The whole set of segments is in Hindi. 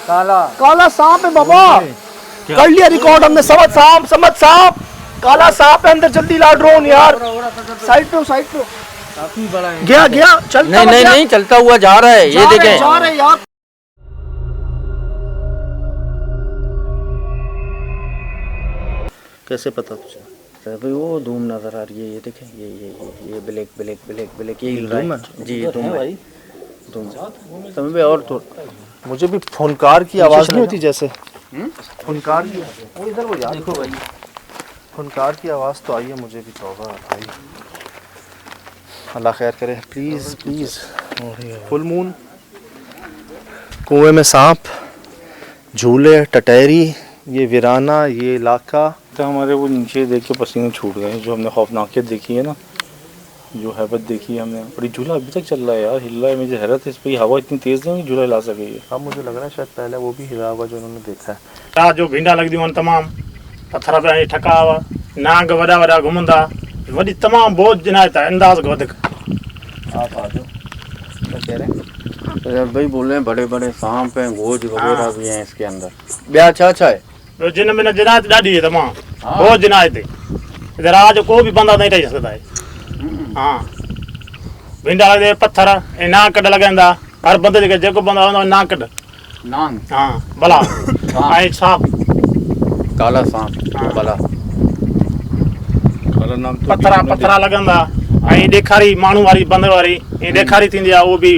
काला सांप है बाबा। कर लिया रिकॉर्ड हमने। समझ सांप काला सांप है अंदर। जल्दी ला ड्रोन यार। साइड पे काफी बड़ा है। गया चलता नहीं चलता हुआ जा रहा है। ये देखें जा रहे यार। कैसे पता तुझे? भाई वो धूम नजर आ रही है। ये देखें ये ब्लैक ये हिल रहा है जी। धूम भाई धूम समय पे। और तो मुझे भी फुनकार की आवाज नहीं होती जैसे? फुनकार की इधर वो यार देखो भाई। फुनकार की आवाज तो आई है मुझे भी। तौबा भाई, अल्लाह खैर करे। प्लीज फुल मून, कुएं में सांप, झूले, टटहरी, ये वीराना, ये इलाका। तो हमारे वो नीचे देख के पसीने छूट गए। जो हमने खौफनाकियत देखी है ना, जो हैबत देखी है हमने। बड़ी झूला अभी तक चल रहा है यार, हिल रहा है। मुझे हैरत है इस पर, हवा इतनी तेज़ नहीं झूला हिला सके ये। अब मुझे लग रहा है शायद पहले वो भी हिला होगा जो उन्होंने देखा है। जो भिंडा लगदी वन तमाम पत्थर पे ठका हुआ, नाग वड़ा घुमंदा, वडी तमाम बहुत जिनायत है। अंदाज वधक आप आ जाओ। क्या कह रहे हैं भाई बोल रहे हैं बड़े सांप हैं, गोज वगैरह भी हैं इसके अंदर। ब्याह अच्छा है। तो जिन में जिनायत ॾाढी है तमाम, बहुत जिनायत है। इधर आज को भी बंदा नहीं रह सकता है। हाँ भिंडा लगदे पत्थर ए नाग कड लगंदा। हर बंदे के जेको बंदा होंदा नाग कड नांग। हाँ भला आई सांप काला सांप भला काला नाम तो पत्थरा लगंदा। आई ॾेखारी माण्हू वारी बंद वारी ए ॾेखारी थींदी आहे। वो भी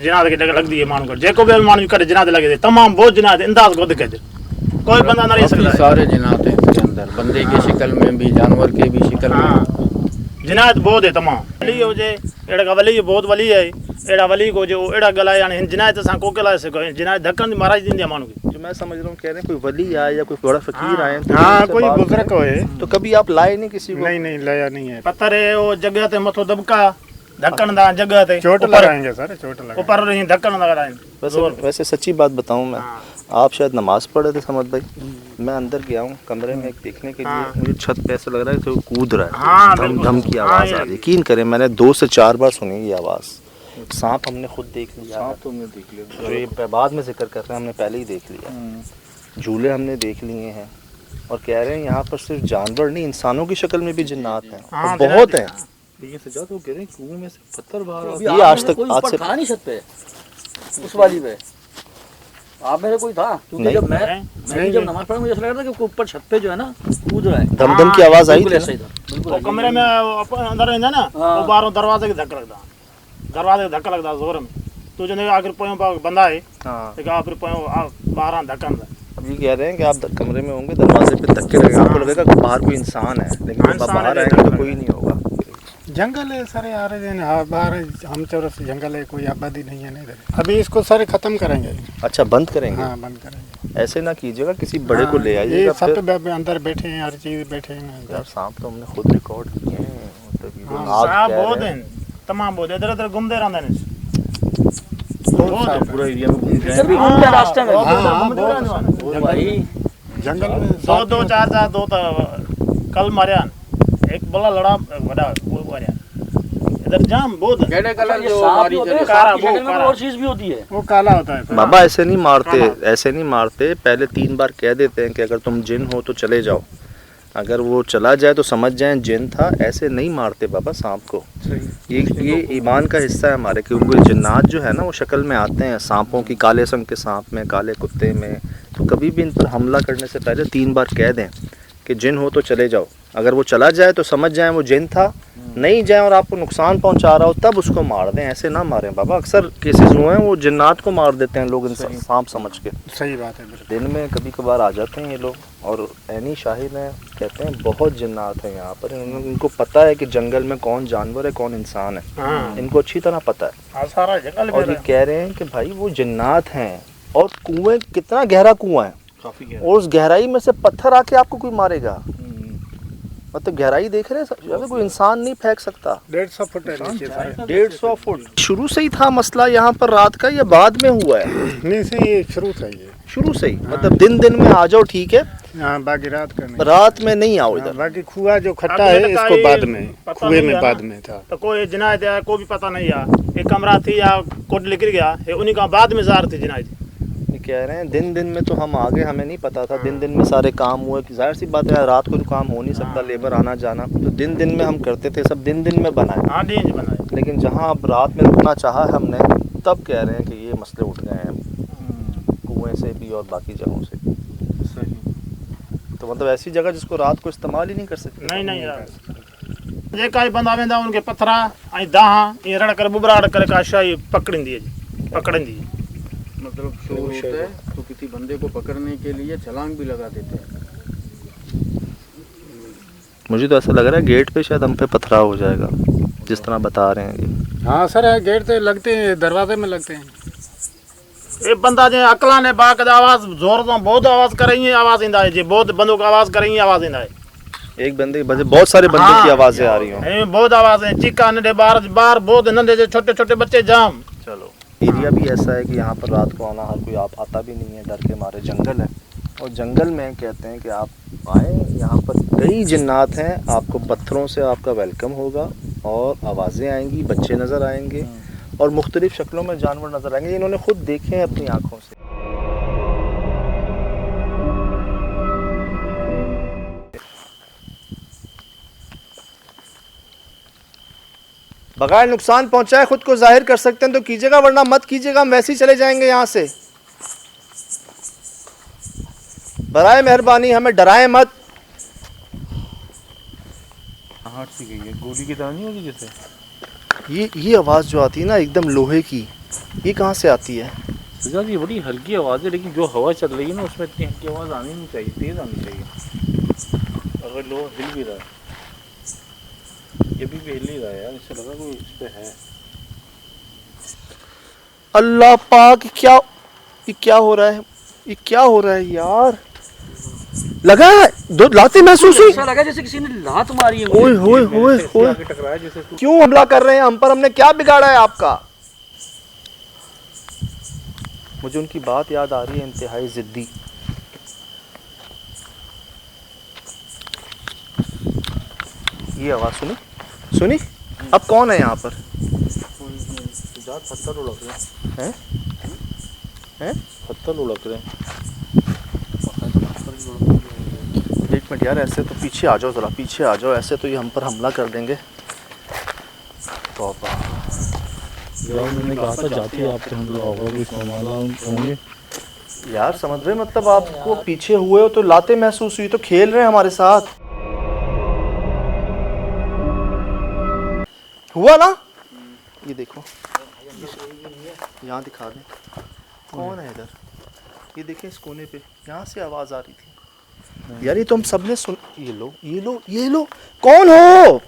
जिनात के लगदी है माण्हू को। जेको भी माण्हू कड जिनात लगे तमाम बहुत जिनात अंदाज वधक है। कोई बंदा नहीं रह सकता है। सारे जिनात हैं इसके अंदर, बंदे की शक्ल में भी, जानवर के भी शक्ल में। जिनायत बहुत है तमाम। वली हो जे एड़ा वली बहुत वली है। एड़ा वली को जो एड़ा गला यानी जिनायत सा को केला से जिनायत धक्कन महाराज दिन दिया मानो की। जो मैं समझ रहा हूँ कह रहे हैं कोई वली आए या कोई बड़ा फकीर आए। हाँ कोई बुजुर्ग है। तो कभी आप लाए नहीं किसी को? नहीं लाया नहीं है। पत्थर है वो जगह ते मथो दबका धक्कन दा जगह ते चोट लगाएंगे सर, चोट लगाएंगे ऊपर नहीं धक्कन लगाएंगे। वैसे सच्ची बात बताऊं मैं, आप शायद नमाज पढ़ रहे थे समझ भाई। मैं अंदर गया हूँ कमरे में एक देखने के लिए। मुझे छत पे ऐसा लग रहा है कि वो कूद रहा है। धम धम की आवाज़ आ रही है। यकीन करें मैंने 2 से 4 बार सुनी ये आवाज़। सांप हमने खुद देख लिया। सांप तो हमने देख लिया, जो ये बाद में जिक्र कर रहे हैं हमने पहले ही देख लिया। झूले हमने देख लिए हैं। और कह रहे हैं यहाँ पर सिर्फ जानवर नहीं, इंसानों की शक्ल में भी जिन्नात हैं। बहुत हैं। लेकिन सजा तो कह रहे हैं कुएं में से पत्थर बाहर। ये आज तक आज से था नहीं छत पे, उस वाली पे आप मेरे कोई था? क्योंकि जब मैं जब नमाज पढ़ा मुझे ऐसा लग रहा था कि ऊपर छत पे जो है ना कूद रहा है। धम की आवाज आई थी। वो कमरे में अंदर रहंदा ना, वो बाहरों दरवाजे के धक्का लगदा। दरवाजे के धक्का लगदा जोर में। तो जो ने आखिर पोयो बंदा है। हां तो आप पोयो बाहर धक्का ना। अब ये कह रहे हैं कि आप कमरे में होंगे, दरवाजे पे धक्के लगे, आपको लगेगा कि बाहर कोई इंसान है, लेकिन जब आप बाहर आएंगे तो कोई नहीं होगा। जंगल है सारे आ रहे हैं। हाँ बाहर हम तरफ जंगल है, कोई आबादी नहीं है इधर। अभी इसको सारे खत्म करेंगे। अच्छा बंद करेंगे? हाँ बंद करेंगे। ऐसे ना कीजिएगा, किसी बड़े को ले आइएगा। ये सब अंदर बैठे हैं, हर चीज बैठे हैं यार। सांप तो हमने खुद रिकॉर्ड किए हैं। सांप बहुत हैं तमाम, बहुत इधर उधर घूमते रहते हैं। पूरा एरिया में घूमते हैं। भी घूमते हैं रास्ते में। भाई जंगल में 2 4 2 कल मारिया एक बड़ा लड़ा बड़ा वो मारिया। इधर जाम बहुत केड़े कलर जो मारी काला वो और चीज भी होती है। वो काला होता है। बाबा ऐसे नहीं मारते, ऐसे नहीं मारते। पहले 3 बार कह देते हैं कि अगर तुम जिन हो तो चले जाओ। अगर वो चला जाए तो समझ जाएं जिन था। ऐसे नहीं मारते बाबा सांप को। ये ईमान का हिस्सा है हमारे, क्योंकि जिन्नात जो है ना वो शक्ल में आते हैं सांपों की। काले संग के सांप में, काले कुत्ते में। तो कभी भी इन पर हमला करने से पहले 3 बार कह दें कि जिन हो तो चले जाओ। अगर वो चला जाए तो समझ जाएं वो जिन था। नहीं जाए और आपको नुकसान पहुंचा रहा हो तब उसको मार दें। ऐसे ना मारें बाबा। अक्सर केसेस हुए हैं वो जिन्नात को मार देते हैं लोग सांप समझ के। सही बात है। दिन में कभी कभार आ जाते हैं ये लोग। और ऐनी शाहिद हैं, कहते हैं बहुत जिन्नात हैं यहाँ पर। इनको पता है कि जंगल में कौन जानवर है कौन इंसान है। इनको अच्छी तरह पता है। सारा जंगल और ये कह रहे हैं कि भाई वो जिन्नात हैं। और कुएं, कितना गहरा कुआं है, काफी गहरा। और उस गहराई में से पत्थर आके आपको कोई मारेगा। मतलब गहराई देख रहे हैं, अगर कोई इंसान नहीं फेंक सकता। 150 फुट है नीचे सारे। 150 फुट। शुरू से ही था मसला यहाँ पर रात का, या बाद में हुआ है? नहीं से ये शुरू था। ये शुरू से ही मतलब दिन में आ जाओ ठीक है। हाँ बाकी रात का नहीं। रात में नहीं आओ इधर। बाकी खुआ जो खट्टा है इसको बाद में, कुएं में बाद में था। तो कोई जिनायत है को भी पता नहीं है। एक कमरा थी या कोट निकल गया है, उन्हीं का बाद में जार थी जिनायत। कह रहे हैं दिन दिन में तो हम आगे, हमें नहीं पता था दिन दिन में सारे काम हुए कि जाहिर सी बात है रात को तो काम हो नहीं सकता, लेबर आना जाना, तो दिन दिन में हम करते थे, सब दिन दिन में बनाए। हाँ दिन बनाए। लेकिन जहाँ अब रात में रुकना चाहा हमने, तब कह रहे हैं कि ये मसले उठ गए हैं कुएँ से भी और बाकी जगहों से भी। तो मतलब ऐसी जगह जिसको रात को इस्तेमाल ही नहीं कर सकते। नहीं यार जे काई बंदा वेंदा उनके पत्थरा आई दाहा ये रड़ कर बुबराड़ कर का शाही पकड़ींदी है जी, पकड़ींदी है। मतलब शोर होता है तो किसी बंदे को पकड़ने के लिए छलांग भी लगा देते हैं। मुझे तो ऐसा लग रहा है गेट पे शायद हम पे पथराव हो जाएगा जिस तरह बता रहे हैं ये। हाँ सर, गेट से लगते हैं, दरवाजे में लगते हैं। ये बंदा जे अकला ने बाक आवाज जोर से बहुत आवाज कर रही है, आवाज इंदा है जी, बहुत बंदों की आवाज कर रही है, आवाज इंदा है। एक बंदे की वजह बहुत सारे बंदों की आवाजें आ रही हो। बहुत आवाज है, चीका नंढे बाहर बाहर बहुत नंढे छोटे छोटे बच्चे जाम। चलो एरिया भी ऐसा है कि यहाँ पर रात को आना हर कोई आप आता भी नहीं है, डर के मारे। जंगल है और जंगल में कहते हैं कि आप आए, यहाँ पर कई जिन्नात हैं, आपको पत्थरों से आपका वेलकम होगा और आवाज़ें आएंगी, बच्चे नज़र आएंगे और मुख्तलिफ शक्लों में जानवर नज़र आएंगे। इन्होंने खुद देखे हैं अपनी आँखों से। बगैर नुकसान पहुंचाए खुद को जाहिर कर सकते हैं तो कीजिएगा, वरना मत कीजिएगा, हम वैसे ही चले जाएंगे यहाँ से। बराए मेहरबानी हमें डराएं मत। आहट सी गई है, गोली की तरह नहीं होगी जैसे। ये आवाज़ जो आती है ना एकदम लोहे की, ये कहाँ से आती है? सजाद ये बड़ी हल्की आवाज़ है, लेकिन जो हवा चल रही है ना उसमें इतनी हल्की आवाज़ आनी नहीं चाहिए, तेज़ आनी चाहिए। अगर लो हिल भी रहा है, ये भी हिल ही रहा है यार, इससे लगा कोई इस पे है। अल्लाह पाक, ये क्या हो रहा है? ये क्या हो रहा है यार? लगा है दो लातें महसूस हुई। ऐसा लगा जैसे किसी ने लात मारी है। ओए होए होए होए, टकराया जैसे क्यों हमला कर रहे हैं हम पर? हमने क्या बिगाड़ा है आपका? मुझे उनकी बात याद आ रही है, इंतहाई जिद्दी। ये आवाज़ सुनी? अब कौन है यहाँ पर? पत्थर उड़क रहे हैं? पत्थर उड़क रहे हैं। एक मिनट यार, ऐसे तो पीछे आ जाओ, ज़रा पीछे आ जाओ, ऐसे तो ये हम पर हमला कर देंगे। तौबा। मैंने कहा था जाते आपके हम लोग होंगे यार समझ रहे, मतलब आपको पीछे हुए हो तो लाते महसूस हुई, तो खेल रहे हैं हमारे साथ। हुआ ना? ये देखो, यहाँ दिखा दें कौन है इधर। ये देखें इस कोने पे, यहाँ से आवाज़ आ रही थी यार। ये तो हम सबने सुन। ये लो, कौन हो?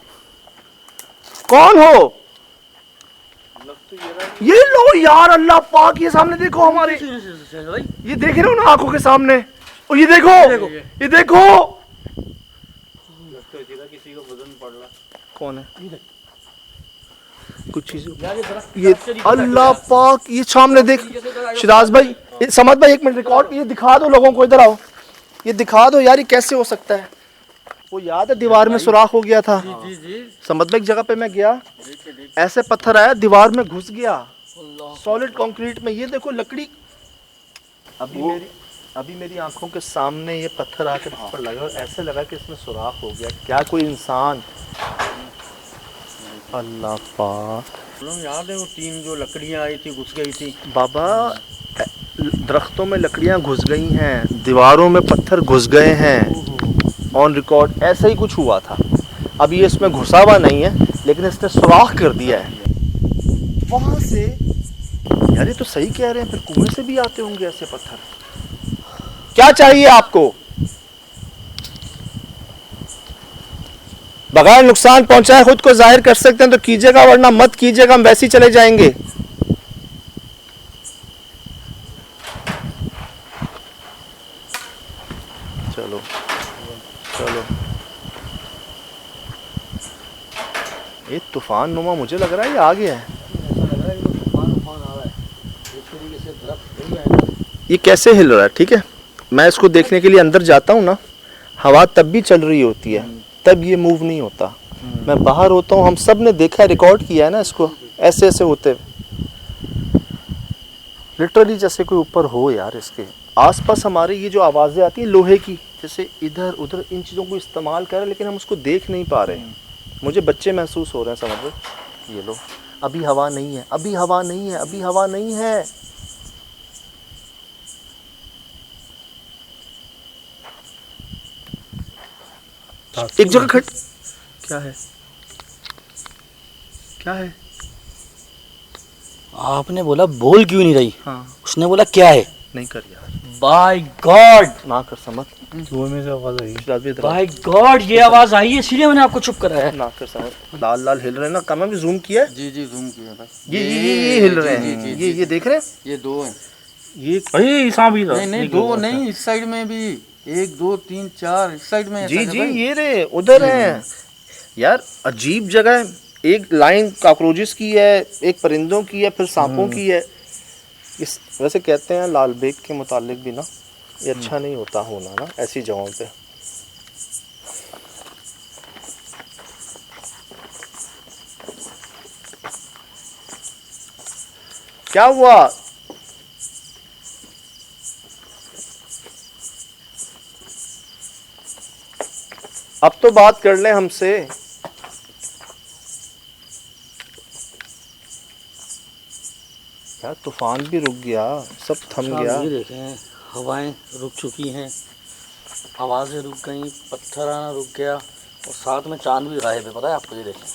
ये लो यार, अल्लाह पाक, ये सामने देखो हमारे, ये देख रहे हो ना आंखों के सामने। और ये देखो किसी को वजन पड़ रहा। कौन है? कुछ चीज ये अल्लाह पाक, ये सामने देख। शिराज भाई, समझ भाई, एक मिनट रिकॉर्ड, ये दिखा दो लोगों को, इधर आओ, ये दिखा दो यार, ये कैसे हो सकता है? वो याद है दीवार में सुराख हो गया था। समझ भाई, एक जगह पे मैं गया, ऐसे पत्थर आया दीवार में घुस गया, सॉलिड कंक्रीट में। ये देखो लकड़ी, अभी मेरी आंखों के सामने ये पत्थर आकर पर लगा और ऐसे लगा कि इसमें सुराख हो गया। क्या कोई इंसान? अल्लाह पाक। याद है वो 3 जो लकड़ियाँ आई थी, घुस गई थी बाबा, दरख्तों में लकड़ियां घुस गई हैं, दीवारों में पत्थर घुस गए हैं, ऑन रिकॉर्ड ऐसा ही कुछ हुआ था। अब ये इसमें घुसा हुआ नहीं है, लेकिन इसने सुराख कर दिया है वहां से। यार ये तो सही कह रहे हैं, फिर कुएं से भी आते होंगे ऐसे पत्थर। क्या चाहिए आपको? बगैर नुकसान पहुंचाए खुद को जाहिर कर सकते हैं तो कीजिएगा, वरना मत कीजिएगा, हम वैसे ही चले जाएंगे। चलो ये तूफान नुमा मुझे लग रहा है ये आ गया है। ये कैसे हिल रहा है? ठीक है, मैं इसको देखने के लिए अंदर जाता हूँ ना, हवा तब भी चल रही होती है, तब ये मूव नहीं होता। मैं बाहर होता हूँ, हम सब ने देखा है, रिकॉर्ड किया है ना इसको, ऐसे ऐसे होते। लिटरली जैसे कोई ऊपर हो यार। इसके आसपास हमारे ये जो आवाज़ें आती हैं लोहे की, जैसे इधर उधर इन चीज़ों को इस्तेमाल कर रहे हैं, लेकिन हम उसको देख नहीं पा रहे हैं। मुझे बच्चे महसूस हो रहे हैं, समझ रहे? ये लो, अभी हवा नहीं है, अभी हवा नहीं है, अभी हवा नहीं है। एक जगह खट, क्या है, क्या है? आपने बोला बोल क्यों नहीं रही, हाँ उसने बोला क्या है। नहीं कर यार, बाय गॉड, ना कर समझ। कुएं में से आवाज आई। शिराज भी इधर आओ। बाय गॉड, ये आवाज आई है इसीलिए मैंने आपको चुप कराया है। ना कर समझ, लाल लाल हिल रहे हैं ना, कम भी जूम किया है। जी जी जूम किया भाई। ये हिल रहे हैं, ये देख रहे हैं, ये दो हैं। ये अरे सांप ही था। नहीं नहीं दो नहीं, इस साइड में भी 1 2 3 4 इस साइड में। जी जी ये रहे उधर हैं यार। अजीब जगह है, एक लाइन कॉकरोचेस की है, एक परिंदों की है, फिर सांपों की है। इस वैसे कहते हैं लाल बेग के मुतालिक भी ना, ये अच्छा नहीं होता होना ना ऐसी जगहों पे। क्या हुआ? अब तो बात कर लें हमसे। यार तूफान भी रुक गया, सब थम गया। ये देखें, हवाएं रुक चुकी हैं, आवाज़ें रुक गई, पत्थर आना रुक गया, और साथ में चांद भी गायब है। पता है आपको? ये देखें,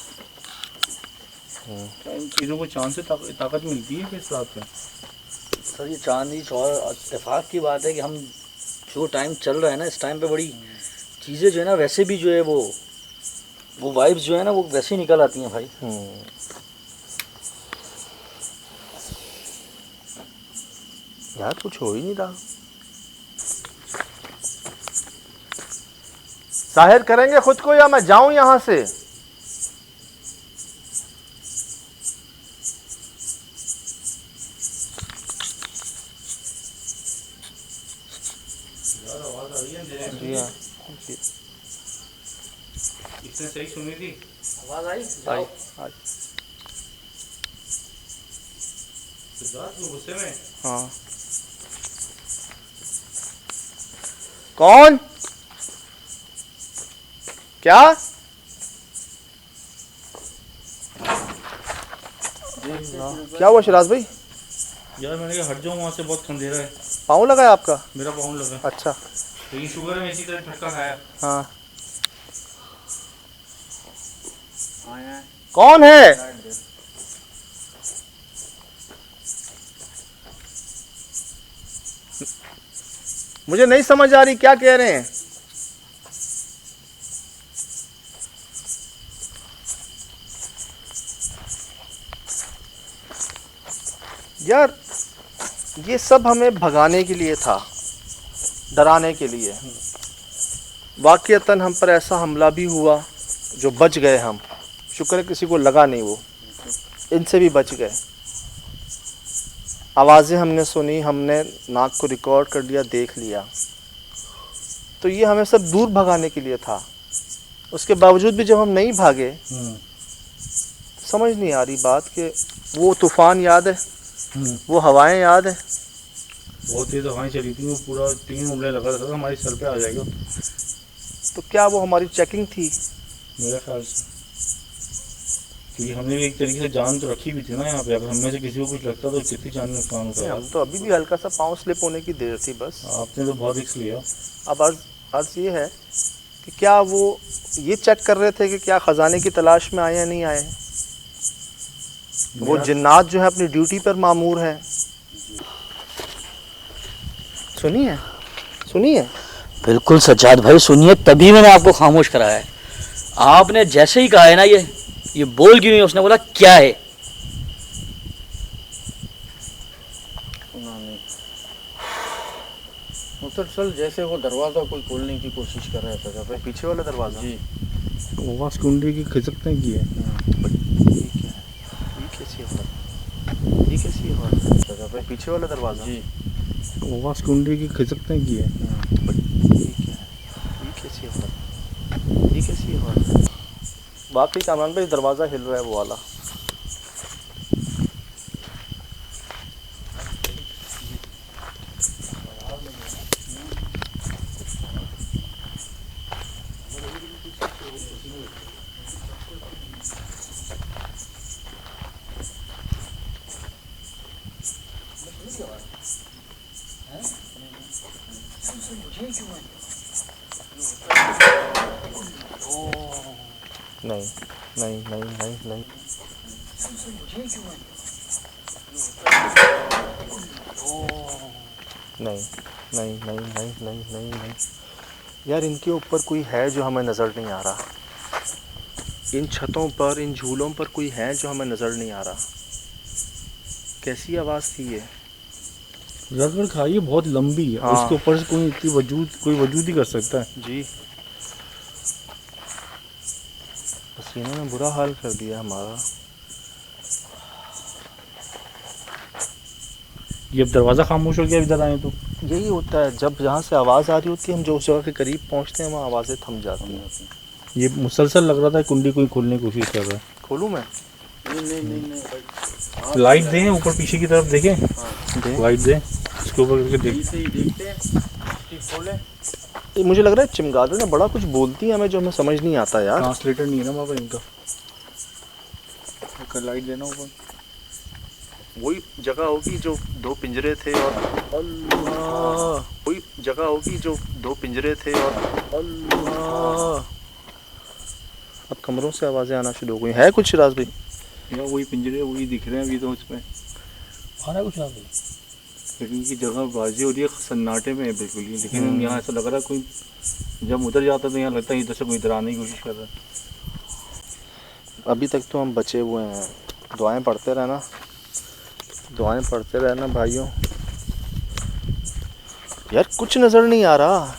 इन चीज़ों को चांद से ताकत मिलती है किस बात पे? सर ये चांद ही और इत्तेफाक की बात है कि हम जो टाइम चल रहा है ना, इस टाइम पे बड़ी चीज़ें जो है ना, वैसे भी जो है वो वाइब्स जो है ना, वो वैसे ही निकल आती हैं भाई। यार कुछ हो ही नहीं रहा। जाहिर करेंगे खुद को या मैं जाऊं यहां से? जी हाँ, इसने सही सुनी थी आवाज़ आई? आई आई। सिद्धार्थ वो गुस्से में। हाँ कौन? क्या? क्या हुआ शिराज भाई? यार मैंने कहा हट जाऊँ वहाँ से, बहुत अंधेरा है। पाँव लगा है आपका? मेरा पाँव लगा। अच्छा लेकिन शुगर है, इसी तरह झटका खाया। हाँ। आया कौन है? मुझे नहीं समझ आ रही क्या कह रहे हैं। यार ये सब हमें भगाने के लिए था, डराने के लिए। वाकईतन हम पर ऐसा हमला भी हुआ जो बच गए हम। शुक्र है किसी को लगा नहीं, वो इनसे भी बच गए। आवाज़ें हमने सुनी, हमने नाक को रिकॉर्ड कर लिया, देख लिया। तो ये हमें सब दूर भगाने के लिए था। उसके बावजूद भी जब हम नहीं भागे, समझ नहीं आ रही बात कि वो तूफ़ान याद है, वो हवाएं याद है। बहुत तेज हवाएं चली थी, वो पूरा 3 उंगलियां लगा था, हमारे सर पे आ जाएगा। तो क्या वो हमारी चेकिंग थी? मेरे ख्याल से, क्योंकि हमने भी एक तरीके से जान तो रखी भी थी ना यहाँ पे। अगर हमें से किसी को कुछ लगता तो कितनी जान नुकसान होता है। हम तो अभी भी हल्का सा पाँव स्लिप होने की देर थी बस। आपने तो बहुत रिस्क लिया। अब अर्ज ये है कि क्या वो ये चेक कर रहे थे कि क्या ख़जाने की तलाश में आए या नहीं आए। वो जिन्नात जो है अपनी ड्यूटी पर मामूर है। सुनिए सुनिए। बिल्कुल सज्जाद भाई सुनिए, तभी मैंने आपको खामोश कराया है। आपने जैसे ही कहा है ना ये बोल क्यों नहीं, उसने बोला क्या है। सुना नहीं। मुसलसल जैसे वो दरवाजा कोई खोलने की कोशिश कर रहा था। जब पीछे वाला दरवाजा जी आवाज कुंडली की खिसकते की है। ये क्या है? ये कैसी आवाज़? ये कैसी आवाज़? पीछे वाला दरवाजा जी आवाज कुंडली की खिसकते की है। ये क्या है? ये कैसी आवाज़? ये कैसी आवाज़? वाकई कामरान भाई दरवाज़ा हिल रहा है वो वाला। नहीं नहीं नहीं नहीं नहीं नहीं नहीं नहीं नहीं नहीं नहीं नहीं यार, इनके ऊपर कोई है जो हमें नज़र नहीं आ रहा। इन छतों पर, इन झूलों पर कोई है जो हमें नज़र नहीं आ रहा। कैसी आवाज़ थी ये? रगड़ खाइए बहुत लंबी है, हाँ। उसके ऊपर से कोई वजूद ही कर सकता है। जी, पसीने ने बुरा हाल कर दिया हमारा। ये अब दरवाज़ा खामोश हो गया इधर आए तो। यही होता है, जब जहाँ से आवाज़ आ रही होती है, हम जो उस जगह के करीब पहुँचते हैं वहाँ आवाज़ें थम जाती हैं। ये मुसलसल लग रहा था कुंडी कोई खोलने की कोशिश कर रहा है। खोलूँ मैं? नहीं भाई, लाइट दें ऊपर पीछे की तरफ, देखें दे। लाइट दें इसके ऊपर करके देख। यहीं से ही देखते हैं। ठीक, खोले। ये मुझे लग रहा है चमगादड़ ने बड़ा कुछ बोलती है हमें, जो हमें समझ नहीं आता यार। ट्रांसलेटर नहीं है ना वहाँ पर इनका। लाइट देना ऊपर। वही जगह होगी जो दो पिंजरे थे और अल्लाह, वही जगह होगी जो दो पिंजरे थे और अल्लाह। अब कमरों से आवाज़ें आना शुरू हो गई। है कुछ राज भाई? या वही पिंजरे वही दिख रहे हैं अभी तो इसमें। खाना कुछ आ गई। लेकिन की जगह बाजी हो रही है, सन्नाटे में है बिल्कुल ही। लेकिन यहाँ ऐसा लग रहा है कोई, जब उधर जाता तो यहाँ लगता है इधर से कोई इधर आने की कोशिश कर रहा है। अभी तक तो हम बचे हुए हैं। दुआएं पढ़ते रहना, दुआएं पढ़ते रहना भाइयों। यार कुछ नज़र नहीं आ रहा।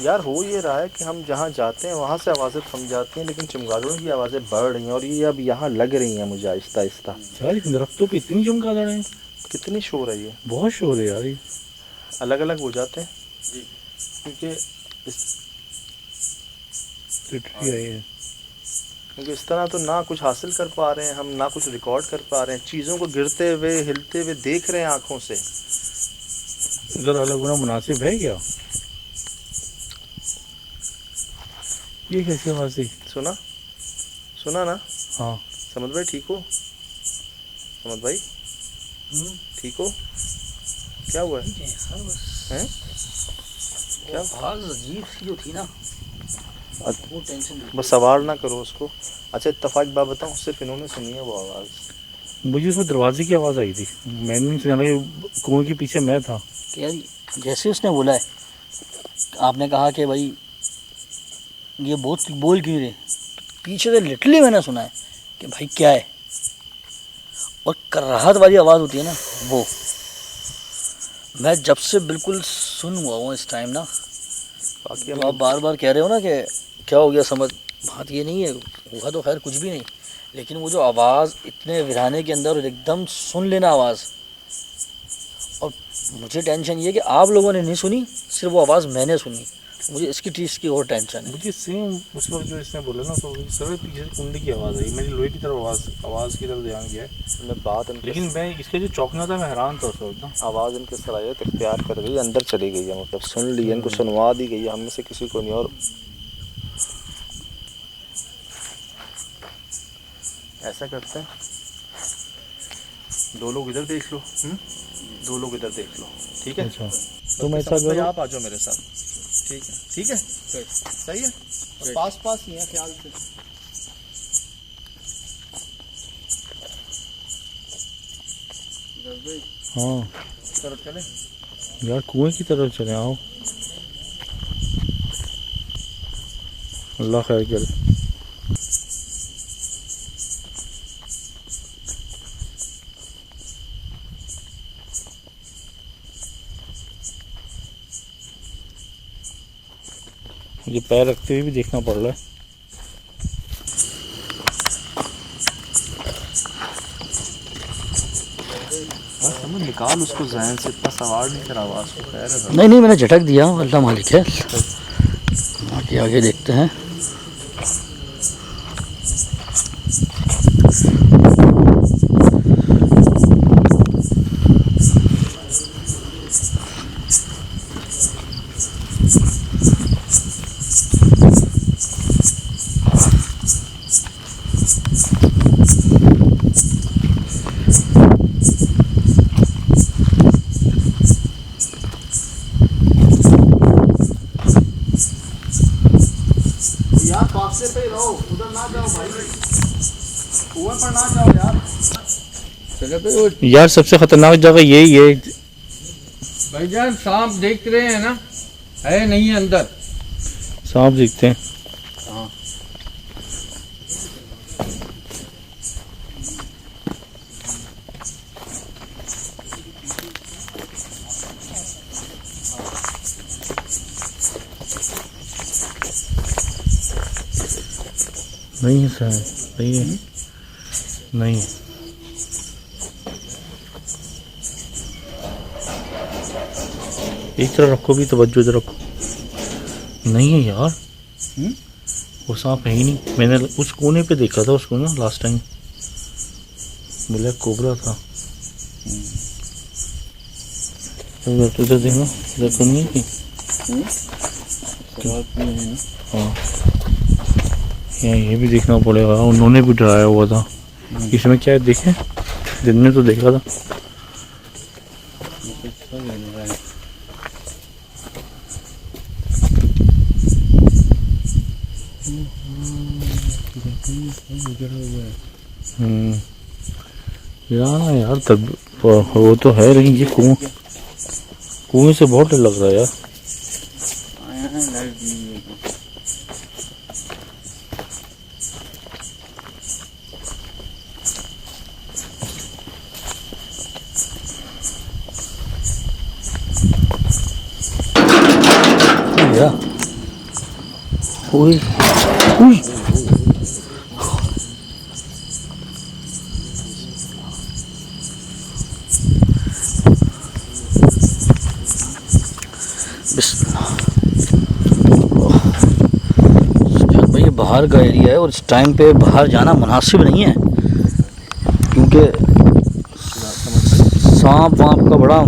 यार हो ये रहा है कि हम जहाँ जाते हैं वहाँ से आवाज़ें थम जाती हैं, लेकिन चमगादड़ों की आवाज़ें बढ़ रही हैं और ये अब यहाँ लग रही हैं मुझे आहिस्ता आहिस्ता। यार दरख्तों पे इतनी चमगादड़ है, कितनी शोर है ये, बहुत शोर है यार। ये अलग अलग हो जाते हैं क्योंकि इस तरह तो ना कुछ हासिल कर पा रहे हैं हम, ना कुछ रिकॉर्ड कर पा रहे हैं। चीज़ों को गिरते हुए हिलते हुए देख रहे हैं आँखों से। उधर अलग होना मुनासिब है क्या? ये कैसी आवाज़ थी? सुना सुना ना? हाँ। समझ भाई ठीक हो? समझ भाई ठीक हो? क्या हुआ है? हैं? क्या? आवाज़ अजीब सी जो थी ना, वो टेंशन। बस सवार ना करो उसको। अच्छा इत्तेफाक बात बताऊँ, सिर्फ इन्होंने सुनी है वो आवाज़। मुझे उसमें दरवाजे की आवाज़ आई थी, मैंने नहीं सुना कि कुएं के पीछे मैं था। यार जैसे उसने बोला है, आपने कहा कि भाई ये बहुत बोल क्यों रहे, पीछे से लिटरली मैंने सुना है कि भाई क्या है, और कराहत वाली आवाज़ होती है ना, वो मैं जब से बिल्कुल सुन हुआ हूँ इस टाइम ना। बाकी तो आप बार बार कह रहे हो ना कि क्या हो गया, समझ बात ये नहीं है, हुआ तो खैर कुछ भी नहीं, लेकिन वो जो आवाज़ इतने वीराने के अंदर और एकदम सुन लेना आवाज़, और मुझे टेंशन ये है कि आप लोगों ने नहीं सुनी, सिर्फ वो आवाज़ मैंने सुनी। मुझे इसकी चीज़ की और टेंशन है। मुझे सेम उस वक्त जो इसने बोला ना, तो सर पीछे कुंडी की आवाज़ आई, मैंने लोहे की तरफ आवाज़ की तरफ ध्यान किया है। मैं बात लेकिन मैं इसके जो चौंकना था, मैं हैरान था उस वक्त ना। आवाज़ इनके सलाहियत इख्तियार कर गई, अंदर चली गई है, मतलब सुन ली है, इनको सुनवा दी गई है, हम में से किसी को नहीं। और ऐसा करते हैं, दो लोग इधर देख लो, दो लोग इधर देख लो, ठीक है? अच्छा, तो मैं साथ में, आप आ जाओ मेरे साथ, ठीक है? ठीक है, सही है। और पास पास ही है, ख्याल से। हाँ तरफ चले यार, कुएं की तरफ चले आओ। अल्लाह खैर करे। मुझे पैर रखते हुए भी देखना पड़ रहा है। समझ निकाल उसको जहन से, इतना सवार नहीं कर आवाज़ को। खैर है, नहीं मैंने झटक दिया, अल्लाह मालिक है। आगे आगे देखते हैं। फासले पे ही रहो, उधर ना जाओ भाई, कुएं पर ना जाओ यार। चलो भाई, वो यार सबसे खतरनाक जगह यही है। भाईजान सांप देख रहे हैं ना, है नहीं है अंदर। सांप दिखते हैं। हाँ नहीं है सर, नहीं है, नहीं है। एक तरफ रखो भी, तवज्जो इधर रखो। नहीं है यार, वो सांप है ही नहीं। मैंने उस कोने पे देखा था उसको ना लास्ट टाइम, ब्लैक कोबरा था। उधर देखना, इधर तो नहीं है कि हाँ, ये भी देखना पड़ेगा। उन्होंने भी डराया हुआ था। इसमें क्या है देखे, दिन में तो देखा था। यार तब वो तो है, लेकिन ये कुएं से बहुत डर लग रहा है यार। या ओए ओए भाई बाहर का एरिया है और इस टाइम पे बाहर जाना मुनासिब नहीं है, क्योंकि सांप वाप का बड़ा।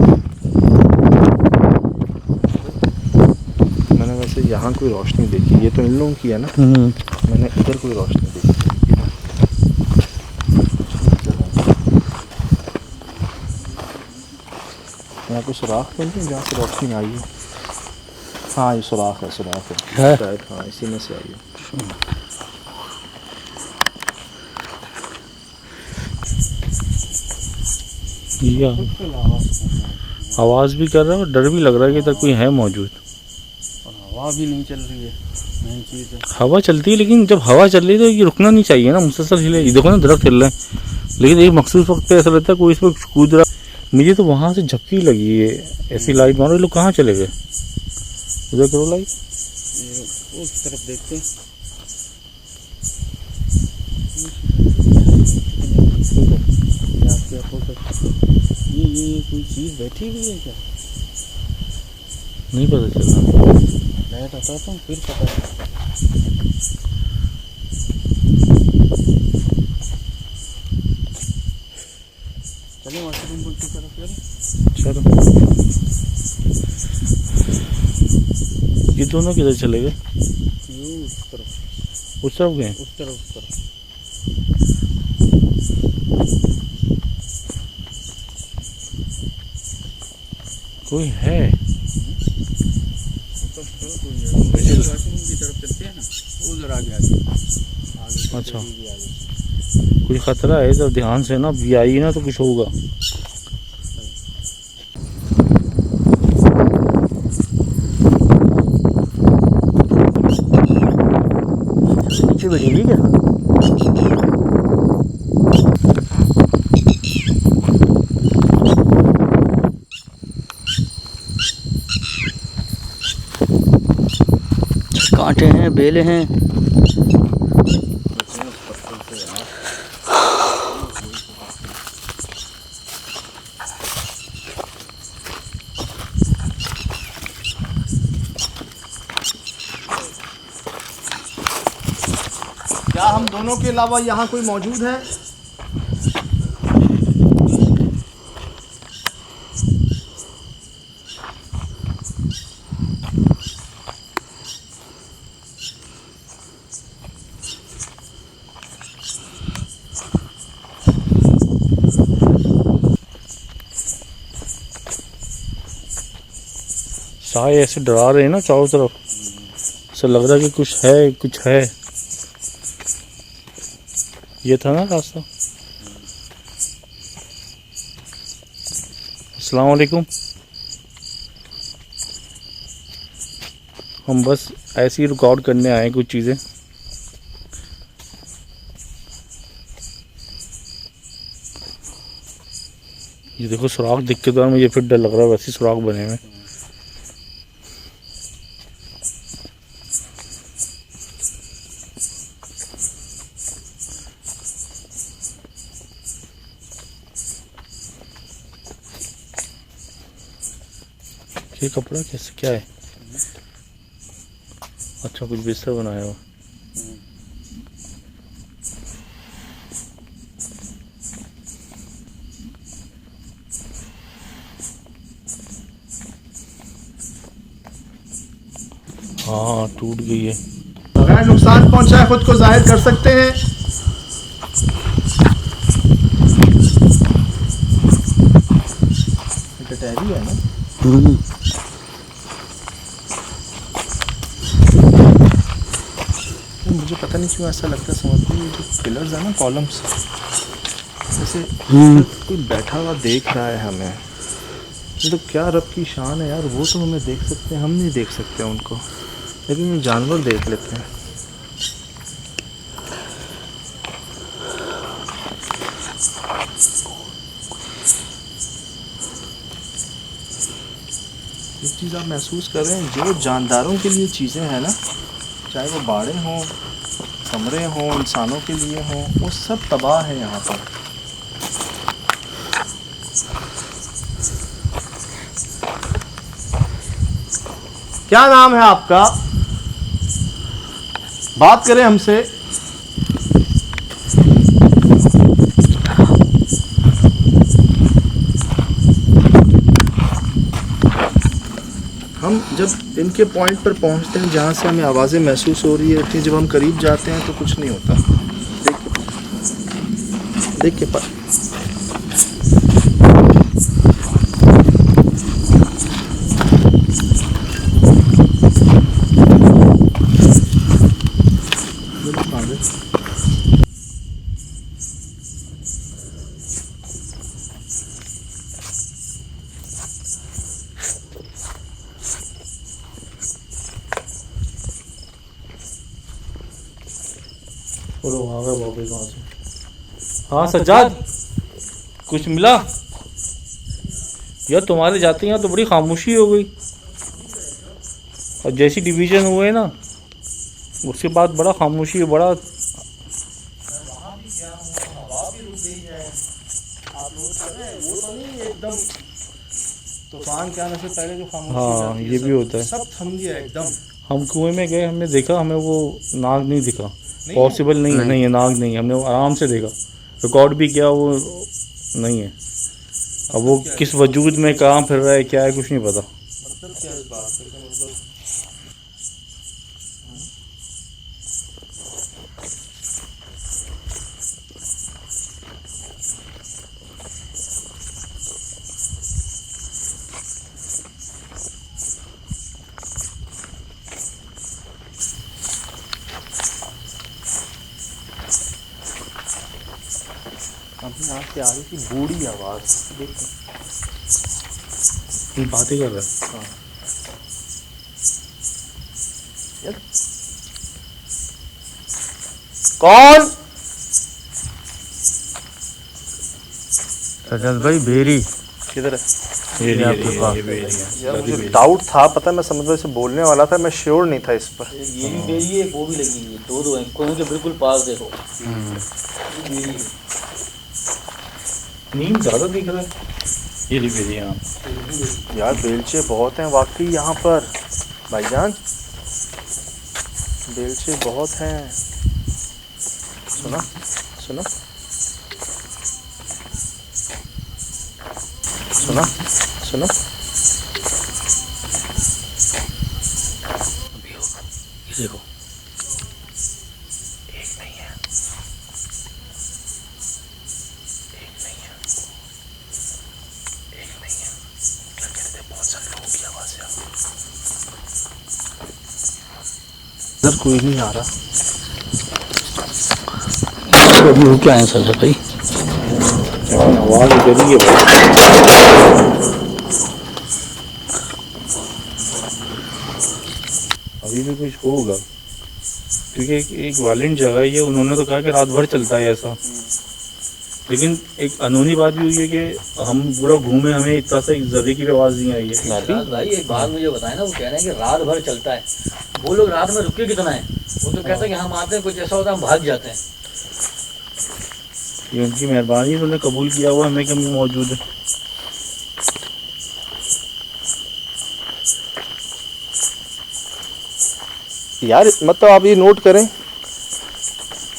मैंने वैसे यहाँ कोई रोशनी देखी, ये तो इन लोगों की है ना, मैंने इधर कोई रोशनी देखी। यहाँ कोई सुराख तो नहीं जहाँ से रोशनी आई है? हाँ ये सुराख है, सुराख है शायद, हाँ इसी में से आई है। ये आवाज़ भी कर रहा है और डर भी लग रहा है कि इधर कोई है मौजूद। हवा भी नहीं चल रही है, नई चीज़ है। हवा चलती है, लेकिन जब हवा चल रही है तो ये रुकना नहीं चाहिए ना, मुसलसल हिले। ये देखो ना दरख्त हिल रहे हैं, लेकिन एक मखसूस वक्त पे ऐसा लगता है कोई इस पर कूद रहा। मुझे तो वहाँ से झपकी लगी है, ऐसी लाइट मारो। ये लोग कहाँ चले गए? उधर करो लाइट, उस तरफ देखते हैं। ये कोई चीज़ बैठी हुई है क्या? नहीं पता चल रहा। मैं बताता हूँ फिर पता है। चलो वॉशरूम की तरफ यार। चलो, ये दोनों किधर चले गए? ये उस तरफ गए? उस तरफ। कोई है? वॉशरूम की तरफ चलते हैं ना, उधर आगे। अच्छा, कोई खतरा है तो ध्यान से ना, भी आई ना तो कुछ होगा। नीचे बैठी हुई क्या? कांटे हैं, बेले हैं। क्या हम दोनों के अलावा यहाँ कोई मौजूद है? साए ऐसे डरा रहे हैं ना चारों तरफ, ऐसा लग रहा है कि कुछ है, कुछ है। ये था ना रास्ता। अस्सलाम वालेकुम। हम बस ऐसे ही रिकॉर्ड करने आए कुछ चीज़ें। ये देखो सुराख दिख के तो मुझे फिर डर लग रहा है, वैसे सुराख बने हुए। ये कपड़ा कैसे क्या है? अच्छा कुछ बिस्तर बनाया हुआ। हाँ टूट गई है। बगैर नुकसान पहुंचाए खुद को जाहिर कर सकते हैं। टटहरी है ना। मुझे पता नहीं क्यों ऐसा लगता है, समझ में ये जो पिलर्स है ना, कॉलम्स, जैसे कोई बैठा हुआ देख रहा है हमें। तो क्या रब की शान है यार, वो तो हमें देख सकते हैं, हम नहीं देख सकते उनको, लेकिन ये जानवर देख लेते हैं। एक चीज़ आप महसूस कर रहे हैं, जो जानदारों के लिए चीज़ें हैं ना, चाहे वो बाड़े हों, कमरे हों, इंसानों के लिए हों, वो सब तबाह है यहाँ पर। क्या नाम है आपका? बात करें हमसे। हम जब इनके पॉइंट पर पहुंचते हैं जहाँ से हमें आवाज़ें महसूस हो रही है, जब हम करीब जाते हैं तो कुछ नहीं होता। देख के पर हाँ सज्जाद, कुछ मिला यार? तुम्हारे जाते यहाँ तो बड़ी खामोशी हो गई, और जैसी डिवीज़न हुए ना उसके बाद बड़ा खामोशी है, बड़ा। तूफान के आने से पहले जो खामोशी हाँ जाती है, ये भी होता है। सब थम गया एकदम। हम कुएं में गए, हमने देखा, हमें वो नाग नहीं दिखा। पॉसिबल नहीं है, नाग नहीं है। हमने आराम से देखा, रिकॉर्ड भी किया, वो नहीं है। अब वो किस वजूद में कहाँ फिर रहा है, क्या है, कुछ नहीं पता। मतलब क्या इस बात का मतलब? अपनी आँख से आ रही थी बूढ़ी आवाज़, देखो ये बातें कर रहा है। हाँ। कौन? सजल भाई भेरी किधर है? ये आपके पास। यार मुझे डाउट था, पता मैं समझ से बोलने वाला था, मैं श्योर नहीं था इस पर। ये भी बेरी है, वो भी लगी हुई है, दो हैं, कोई के बिल्कुल पास देखो। नीम ज़्यादा दिख रहा है। ये भी यहाँ यार बेलचे बहुत हैं वाकई यहाँ पर भाईजान, बेलचे बहुत हैं। सुना सुना सुना सुना। अभी होगा, ये देखो। एक नहीं है, एक नहीं है, एक नहीं है। क्या कहते हैं, बहुत सारे लोगों की आवाज़ है। इधर कोई नहीं आ रहा। तो अभी हो क्या है सर भाई? लेकिन आवाज़ इधर ही है भाई। अभी भी कुछ होगा, क्योंकि एक वायलेंट जगह है ये। उन्होंने तो कहा कि रात भर चलता है ऐसा, लेकिन एक अनहोनी बात भी हुई है कि हम पूरा घूमे, हमें इतना सा एक जर्रे की भी आवाज़ नहीं आई है। रात भाई एक बात मुझे बताए ना, वो कह रहे हैं कि रात भर चलता है। वो लोग रात में रुके कितना है? वो तो कहते हैं कि हम आते हैं, कुछ ऐसा होता है हम भाग जाते हैं। ये उनकी मेहरबानी, उन्होंने कबूल किया हुआ हमें कि हम मौजूद है। यार मतलब आप ये नोट करें,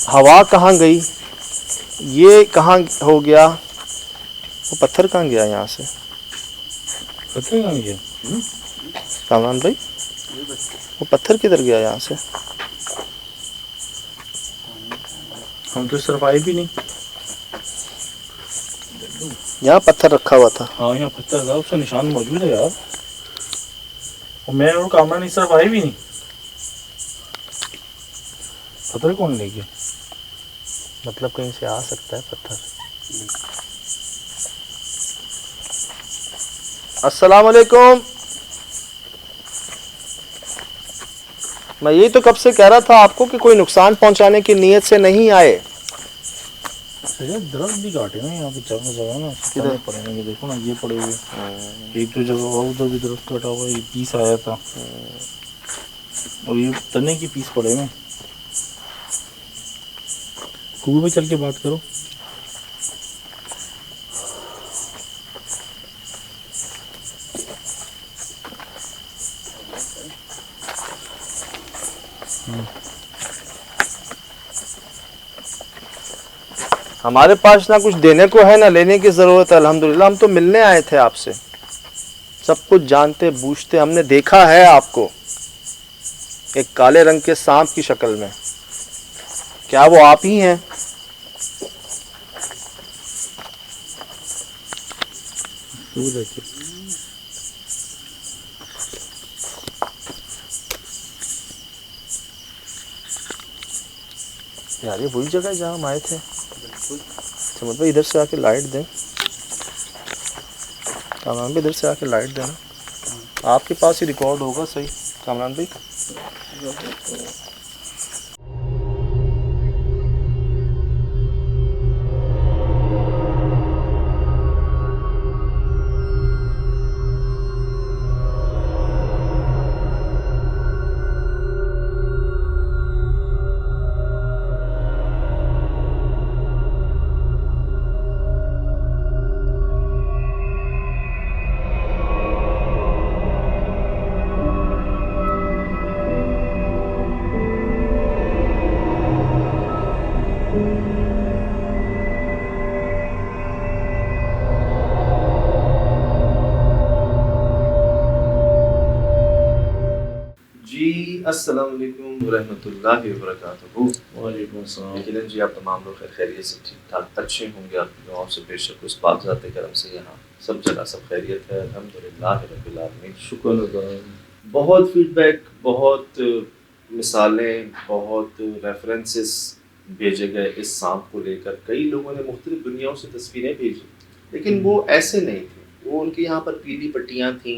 हवा कहाँ गई, ये कहाँ हो गया, वो पत्थर कहाँ गया यहाँ से? पता है कहाँ गया? कामरान भाई, वो पत्थर किधर गया यहाँ से? हम तो सिर्फ आए भी नहीं। यहाँ पत्थर रखा हुआ था। हाँ यहाँ पत्थर था, उसका निशान मौजूद है यार। और मैं और कामरान इस तरफ आए भी नहीं। पत्थर कौन ले गया? मतलब कहीं से आ सकता है पत्थर। अस्सलाम वालेकुम। मैं यही तो कब से कह रहा था आपको कि कोई नुकसान पहुंचाने की नीयत से नहीं आए। यार दरख्त भी काटे ना यहाँ पे, जगह जगह ना किधर? किधर पड़े हैं, ये देखो ना, ये पड़े हुए। एक तो जगह उधर भी दरख्त कटा हुआ है, ये पीस आया था, और ये तने की पीस पड़े हैं। कुएं पे चल के बात करो। हमारे पास ना कुछ देने को है ना लेने की जरूरत है, अल्हम्दुलिल्लाह। हम तो मिलने आए थे आपसे, सब कुछ जानते बूझते। हमने देखा है आपको एक काले रंग के सांप की शक्ल में। क्या वो आप ही हैं? यार ये वही जगह है जहाँ हम आए थे। समझ भाई इधर से आके लाइट दें, कामरान भाई इधर से आके लाइट देना। आपके पास ही रिकॉर्ड होगा सही कामरान भाई। अस्सलाम वालेकुम रहमतुल्लाहि व बरकातहू। वालेकुम अस्सलाम। यकीनन जी आप तमाम लोग खैरियत से ठीक ठाक अच्छे होंगे। आपकी दुआओं से बेशक उस पाक ज़ात करम से यहाँ सब जगह सब खैरियत है, अल्हम्दुलिल्लाह रब्बिल आलमीन। शुक्र अदा। बहुत फीडबैक, बहुत मिसालें, बहुत रेफरेंसेस भेजे गए इस सांप को लेकर। कई लोगों ने मुख्तलिफ दुनियाओं से तस्वीरें भेजी, लेकिन वो ऐसे नहीं थे। वो उनके यहाँ पर पीली पट्टियाँ थी,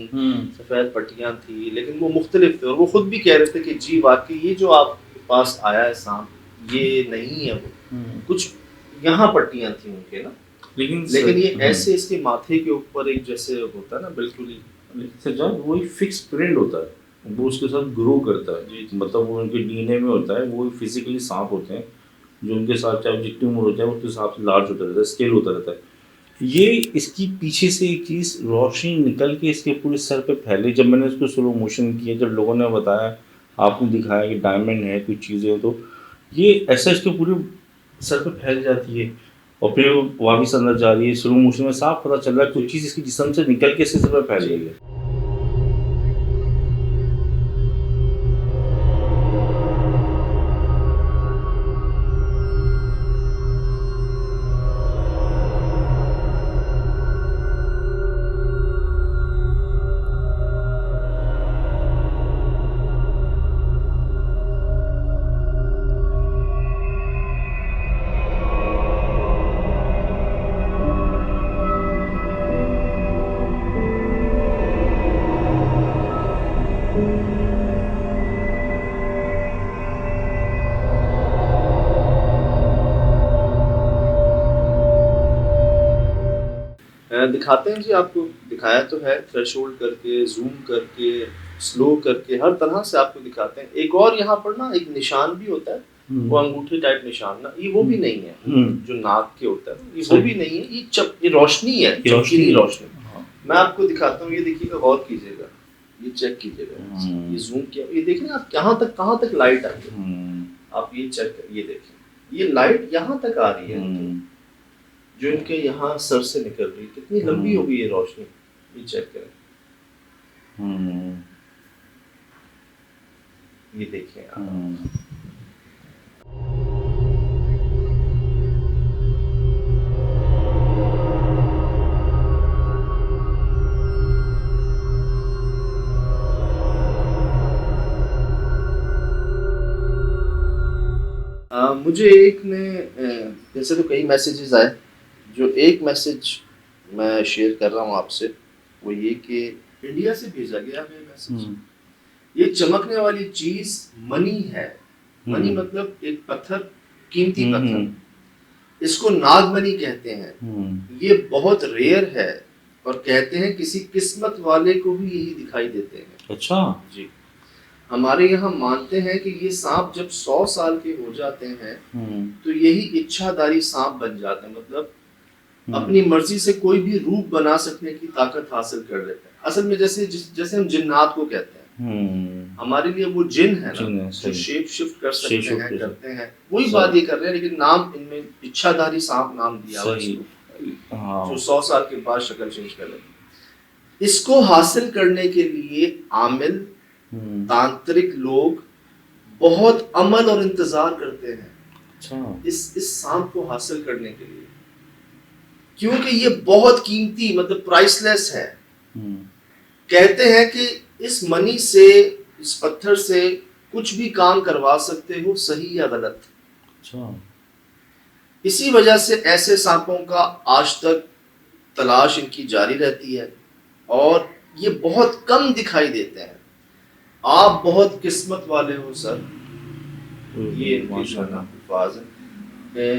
सफ़ेद पट्टियाँ थी, लेकिन वो मुख्तलिफ थे। और वो खुद भी कह रहे थे कि जी वाकई ये जो आपके पास आया है सांप ये नहीं है, वो कुछ यहाँ पट्टियाँ थी उनके ना, लेकिन ये ऐसे इसके माथे के ऊपर एक जैसे होता है ना, बिल्कुल ही सज्जाद वही फिक्स प्रिंट होता है, वो उसके साथ ग्रो करता है। मतलब वो उनके डीएनए में होता है, वो फिजिकली सांप होते हैं जो उनके साथ चाहे जितनी उम्र होता है उसके हिसाब से लार्ज होता रहता है, स्केल होता रहता है। ये इसकी पीछे से एक चीज़ रोशनी निकल के इसके पूरे सर पे फैली। जब मैंने इसको स्लो मोशन किया, जब लोगों ने बताया, आपने दिखाया कि डायमंड है कुछ चीज़ें, तो ये ऐसा इसके पूरे सर पे फैल जाती है और फिर वापस अंदर जा रही है। स्लो मोशन में साफ पता चल रहा है कुछ चीज़ इसके जिस्म से निकल के इसके सर पे फैल गई है। दिखाते हैं जी, आपको दिखाया तो है, थ्रेशोल्ड करके, जूम करके, स्लो करके, हर तरह से आपको दिखाते हैं। एक और यहाँ पर ना एक निशान भी होता है, वो अंगूठे टाइप निशान ना, ये वो भी नहीं है जो नाक के होता है, ये वो भी नहीं है, ये रोशनी है, चमकीली रोशनी। मैं आपको दिखाता हूँ, ये देखिएगा, गौर कीजिएगा, ये चेक कीजिएगा, ये जूम किया, ये देख रहे हैं आप कहाँ तक लाइट आई है, आप ये चेक, ये देखें, ये लाइट यहाँ तक आ रही है, जो इनके यहाँ सर से निकल रही है, कितनी लंबी हो गई ये रोशनी, ये चेक करें, ये देखें आप। मुझे एक ने जैसे तो कई मैसेजेस आए, जो एक मैसेज मैं शेयर कर रहा हूँ आपसे, वो ये कि इंडिया से भेजा गया हमें मैसेज, ये चमकने वाली चीज मनी है। मनी मतलब एक पत्थर, कीमती पत्थर, इसको नागमणि कहते हैं। ये बहुत रेयर है और कहते हैं किसी किस्मत वाले को भी यही दिखाई देते हैं। अच्छा जी, हमारे यहाँ मानते हैं कि ये सांप जब 100 साल के हो जाते हैं तो यही इच्छाधारी सांप बन जाते हैं, मतलब अपनी मर्जी से कोई भी रूप बना सकने की ताकत हासिल कर लेते हैं। असल में जैसे हम जिन्नात को कहते हैं, हमारे लिए वो जिन है ना, जो शेप शिफ्ट कर सकते हैं, करते हैं, वही बात ये कर रहे हैं, लेकिन नाम इनमें इच्छाधारी सांप नाम दिया हुआ है, जो 100 साल के बाद शक्ल चेंज कर लेते हैं। इसको हासिल करने के लिए आमिल तांत्रिक लोग बहुत अमल और इंतजार करते हैं। अच्छा, इस सांप को हासिल करने के लिए, क्योंकि ये बहुत कीमती, मतलब प्राइसलेस है। कहते हैं कि इस मनी से, इस पत्थर से कुछ भी काम करवा सकते हो, सही या गलत। अच्छा, इसी वजह से ऐसे सांपों का आज तक तलाश इनकी जारी रहती है और ये बहुत कम दिखाई देते हैं। आप बहुत किस्मत वाले हो सर, ये अल्फाज है।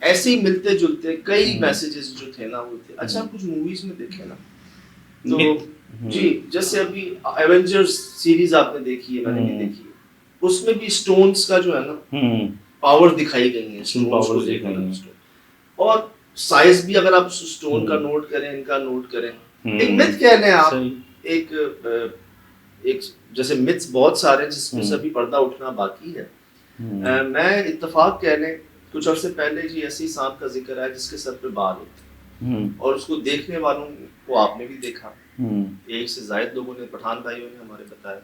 ऐसे ही मिलते जुलते कई मैसेजेस जो थे ना, वो थे। अच्छा, कुछ मूवीज में देखे ना, तो जी, जैसे अभी एवेंजर्स सीरीज आपने देखी है, मैंने भी देखी है, उसमें भी स्टोन्स का जो है ना पावर दिखाई गई है, स्टोन्स को देखना, और साइज भी अगर आप स्टोन का नोट करें, इनका नोट करें। एक मिथ कह लें आप, एक जैसे मिथ्स बहुत सारे हैं जिसमें से अभी पर्दा उठना बाकी है। मैं इत्तेफाक कह लें, कुछ अर्से पहले जी ऐसी सांप का जिक्र है जिसके सर पे बाल होते, और उसको देखने वालों को आपने भी देखा, एक से ज्यादा लोगों ने, पठान भाइयों ने हमारे बताया।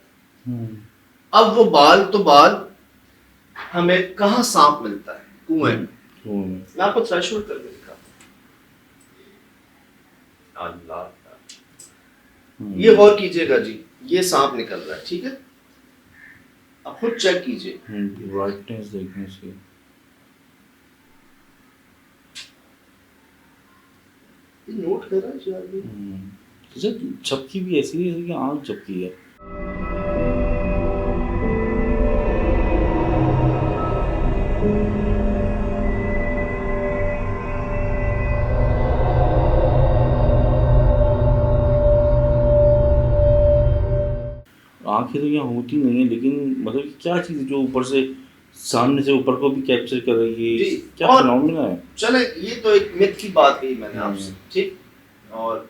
अब वो बाल तो बाल, हमें कहाँ सांप मिलता है? कुएं में। मैं आपको थ्रेशोल्ड करके दिखाता हूं। अल्लाह, ये गौर कीजिएगा जी, ये सांप निकल रहा है, ठीक है, आप खुद चेक कीजिए। ब्राइटनेस देखने से ये नोट कर रहा है शायद, झपकी भी ऐसी है कि आंख झपकी है। आंखें तो यहाँ होती नहीं है, लेकिन मतलब क्या चीज़ जो ऊपर से, सामने से ऊपर को भी कैप्चर कर रही है, क्या फिनोमेना है? चले, ये तो एक मिथ की बात कही मैंने आपसे, ठीक, और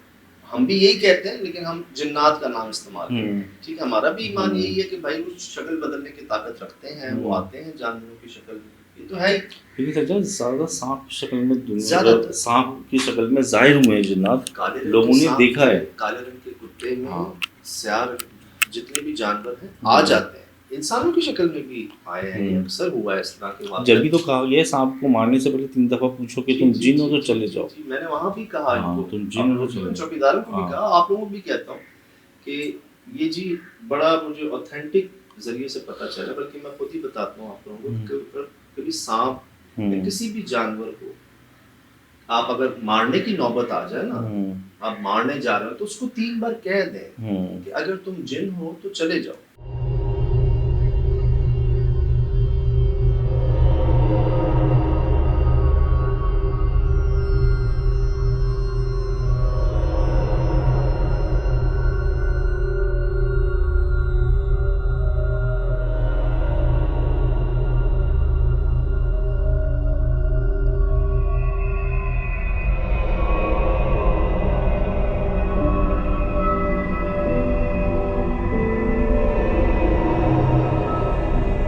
हम भी यही कहते हैं, लेकिन हम जिन्नात का नाम इस्तेमाल करते हैं, ठीक है। हमारा भी ईमान यही है कि भाई वो शक्ल बदलने की ताकत रखते हैं, वो आते हैं जानवरों की शक्ल में, ये तो है। लेकिन सच्चा ज्यादा सांप की शक्ल में, दुनिया सांप की शक्ल में जाहिर हुए हैं जिन्नात, लोगों ने देखा है। काले रंग के कुत्ते में स्यार, जितने भी जानवर हैं आ जाते हैं, इंसानों की शक्ल में भी आए हैं, ये अक्सर हुआ है इस तरह के वाक़ये। जब भी तो कहा गया है सांप को मारने से पहले 3 दफा पूछो कि तुम जिन हो तो चले जाओ। मैंने वहाँ भी कहा, तुम जिन हो तो चले जाओ। चौकीदारों को भी कहा, आप लोगों को भी कहता हूँ कि ये जी बड़ा मुझे ऑथेंटिक जरिए से पता चला, बल्कि मैं खुद ही बताता हूँ आप लोगों को, कभी सांप या किसी भी जानवर को आप अगर मारने की नौबत आ जाए ना, आप मारने जा रहे हो, तो उसको 3 बार कह दें कि अगर तुम जिन हो तो चले जाओ।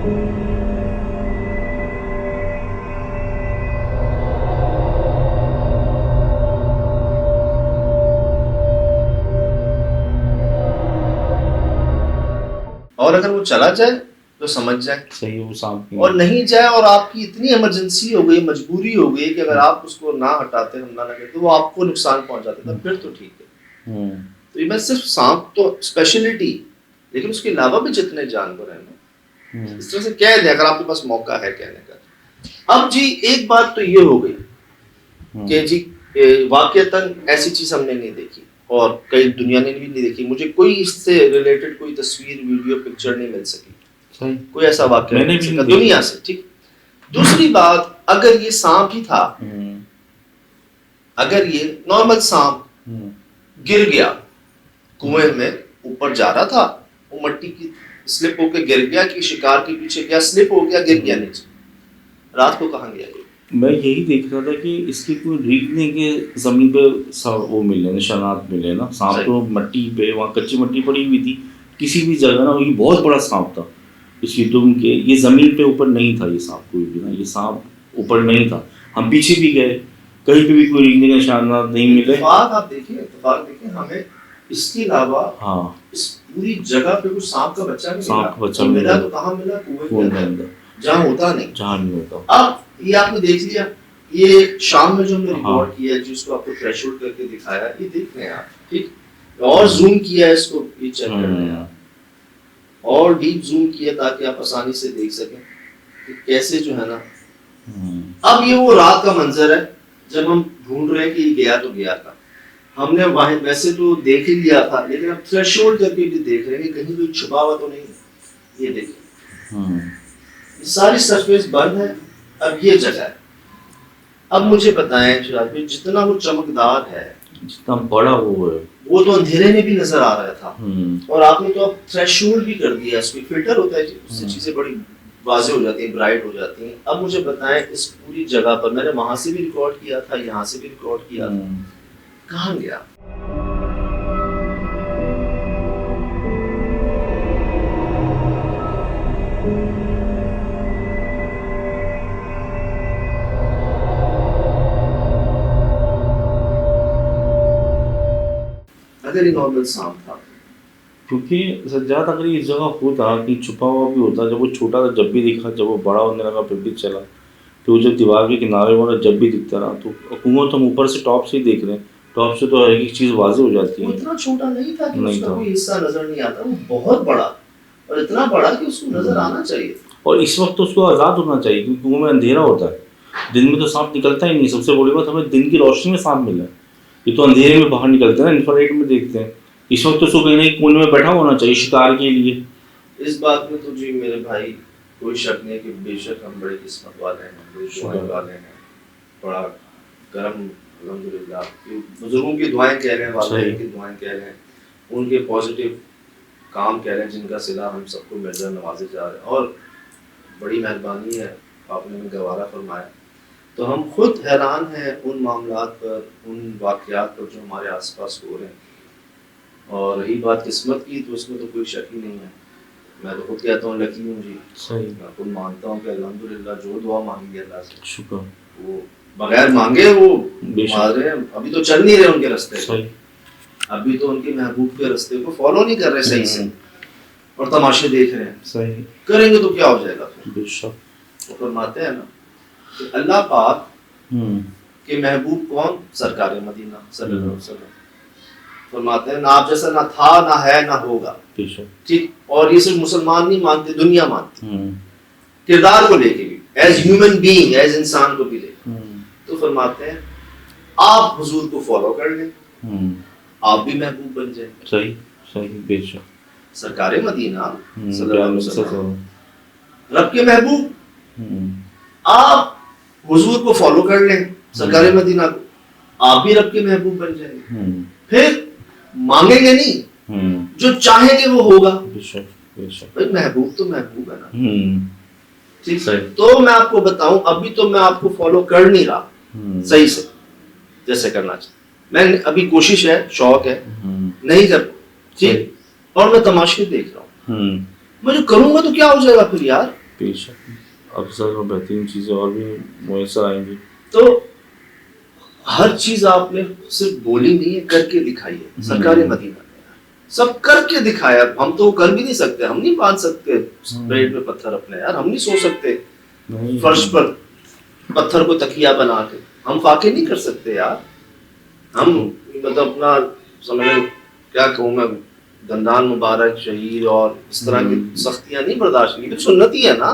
और अगर वो चला जाए तो समझ जाए, सही है वो सांप की। और नहीं जाए और आपकी इतनी इमरजेंसी हो गई, मजबूरी हो गई कि अगर आप उसको ना हटाते, हमला ना करते, वो आपको नुकसान पहुंचाते था, फिर तो ठीक है। तो ये मैं सिर्फ सांप तो स्पेशलिटी, लेकिन उसके अलावा भी जितने जानवर हैं ना, इस तरह से कह दें अगर आपके पास मौका है कहने का। अब जी एक बात तो ये हो गई कि जी वाकईतन ऐसी चीज हमने नहीं देखी और कई दुनिया ने भी नहीं देखी। मुझे कोई इससे रिलेटेड कोई तस्वीर, वीडियो, पिक्चर नहीं मिल सकी, सही। कोई ऐसा वाकया मैंने नहीं भी मिल नहीं सका दुनिया से। ठीक, दूसरी बात, अगर ये सांप ही था, अगर ये नॉर्मल सांप गिर गया कुएं में, ऊपर जा रहा था, वो मट्टी की स्लिप होकर गिर गया कि शिकार के पीछे गया, स्लिप हो गया, गिर गया नीचे, रात को कहाँ गया ये? मैं यही देख रहा था कि इसकी कोई रीगने के जमीन पे वो मिले, निशानात मिले ना। सांप सही। तो मट्टी पे, वहाँ कच्ची मट्टी पड़ी हुई थी किसी भी जगह ना, ये बहुत बड़ा सांप था। इसकी दुम के ये जमीन पे ऊपर नहीं था, ये सांप कोई भी ना, ये सांप ऊपर नहीं था। हम पीछे भी गए, कहीं पे भी कोई रीगने के निशानात नहीं मिले। आप देखिए हमें इसके अलावा हाँ, इस पूरी जगह पे कुछ सांप का बच्चा नहीं सांप का बच्चा और मिला मिला। तो कहाँ मिला? कुएं कुएं के के अंदर, अंदर जहाँ होता नहीं। जहाँ नहीं होता। अब ये आपने देख लिया, ये शाम में जो हमने हाँ। रिकॉर्ड किया है, जिसको आपको थ्रेशोल्ड करके दिखाया, ये देख रहे हैं आप, ठीक, और जूम किया है इसको, ये चेक कर रहे हैं आप, और डीप जूम किया ताकि आप आसानी से देख सकें कि कैसे जो है ना। अब ये वो रात का मंजर है जब हम ढूंढ रहे हैं कि ये गया तो गया था। हमने वहां वैसे तो देख ही लिया था, लेकिन अब थ्रेशोल्ड करके भी देख रहे हैं कि कहीं कोई छुपा हुआ तो नहीं है। ये देखिए, ये सारी सरफेस बंद है। अब ये जगह है। अब मुझे बताएं शिराज भाई, जितना वो चमकदार है, जितना बड़ा वो है, वो तो अंधेरे में भी नजर आ रहा था, और आपने तो अब थ्रेशोल्ड भी कर दिया, इसमें फिल्टर होता है जी, उससे चीजें बड़ी वाजे हो जाती हैं, ब्राइट हो जाती हैं। अब मुझे बताएं, इस पूरी जगह पर मैंने वहां से भी रिकॉर्ड किया था, यहाँ से भी रिकॉर्ड किया था, कहाँ गया? अगर ये नॉर्मल सांप था, क्योंकि सज्जाद अगर ये इस जगह होता कि छुपा हुआ भी होता, जब वो छोटा था जब भी दिखा, जब वो बड़ा होने लगा फिर भी चला, तो जब दीवार के किनारे वाला जब भी दिखता रहा, तो कुआं तो हम ऊपर से टॉप से ही देख रहे हैं, टॉप से तो हर एक चीज़ वाजे हो जाती वो है। इतना छोटा नहीं था कि नहीं उसका था। कोई हिस्सा नजर नहीं आता, वो बहुत बड़ा, और इतना बड़ा कि उसको नजर आना चाहिए। और इस वक्त तो उसको आज़ाद होना चाहिए, क्योंकि कुआं में अंधेरा होता है, दिन में तो सांप निकलता ही नहीं। सबसे बड़ी बात, हमें दिन की रोशनी में सांप मिला है, ये तो अंधेरे में बाहर निकलते हैं ना, इंफ्रारेड में देखते हैं। इस वक्त तो उसको कहीं ना कहीं कोने में बैठा होना चाहिए शिकार के लिए। इस बात में तो जी मेरे भाई कोई शक नहीं कि बेशक हम बड़े किस्मत वाले हैं, बड़े दुआएं वाले हैं, बड़ा करम अल्हम्दुलिल्लाह। बुजुर्गों की दुआएं कह रहे हैं, वालिदैन की दुआएं कह रहे हैं, उनके पॉजिटिव काम कह रहे हैं, जिनका सिला हम सबको मिल रहा, नवाजे जा रहे हैं, और बड़ी मेहरबानी है आपने हमें गवारा फरमाया। तो हम खुद हैरान हैं उन मामलात पर, उन वाक़यात पर जो हमारे आसपास हो रहे हैं। और रही बात किस्मत की, तो उसमें तो कोई शक ही नहीं है। मैं तो खुद कहता हूँ लकी हूँ जी, सही, मैं खुद मानता हूँ कि अल्हम्दुलिल्लाह जो दुआ मांगी अल्लाह से, शुक्र, वो बगैर मांगे वो बेशक। मार रहे हैं। अभी तो चल नहीं रहे उनके रास्ते, सही, अभी तो उनके महबूब के रास्ते को फॉलो नहीं कर रहे सही से, और तमाशे देख रहे हैं। सही, करेंगे तो क्या हो जाएगा फिर? बेशक। वो फरमाते हैं ना कि अल्लाह पाक के महबूब कौन? सरकार मदीना सल्लल्लाहु अलैहि वसल्लम। फरमाते हैं ना आप जैसा ना था, ना है, ना होगा, बेशक। ठीक। और ये सिर्फ मुसलमान नहीं मानते, दुनिया मानती, किरदार को लेके भी, एज ह्यूमन बीइंग, एज इंसान को भी लेके। तो फरमाते हैं आप हुजूर को फॉलो कर लें, आप भी महबूब बन जाए। सही, सही, बेशक। सरकार मदीना सल्लल्लाहु अलैहि वसल्लम, सही, रब के महबूब, आप हुजूर को फॉलो कर लें, सरकार मदीना को, आप भी रब के महबूब बन जाएंगे। फिर मांगेंगे नहीं, जो चाहेंगे वो होगा। बेशक, बेशक। भाई महबूब तो महबूब है ना, ठीक। सही। तो मैं आपको बताऊं, अभी तो मैं आपको फॉलो कर नहीं रहा सही से जैसे करना चाहिए। मैं अभी कोशिश है, शौक है, नहीं कर, ठीक, और मैं तमाशे देख रहा हूँ। मैं जो करूंगा तो क्या हो जाएगा फिर यार? बेशक अफजल और बेहतरीन चीज़ें और भी मुयसर आएंगी। तो हर चीज आपने सिर्फ बोली नहीं है, करके दिखाई है। सरकारी मदीना में सब करके दिखाया। हम तो कर भी नहीं सकते, हम नहीं बांध सकते पेट में पत्थर अपने, यार हम नहीं सो सकते नहीं फर्श पर पत्थर को तकिया बना के, हम फाके नहीं कर सकते यार। हम मतलब अपना समझ क्या कहूँ मैं, दंदान मुबारक शहीद और इस तरह की सख्तियां नहीं बर्दाश्त की, तो सुन्नती है ना,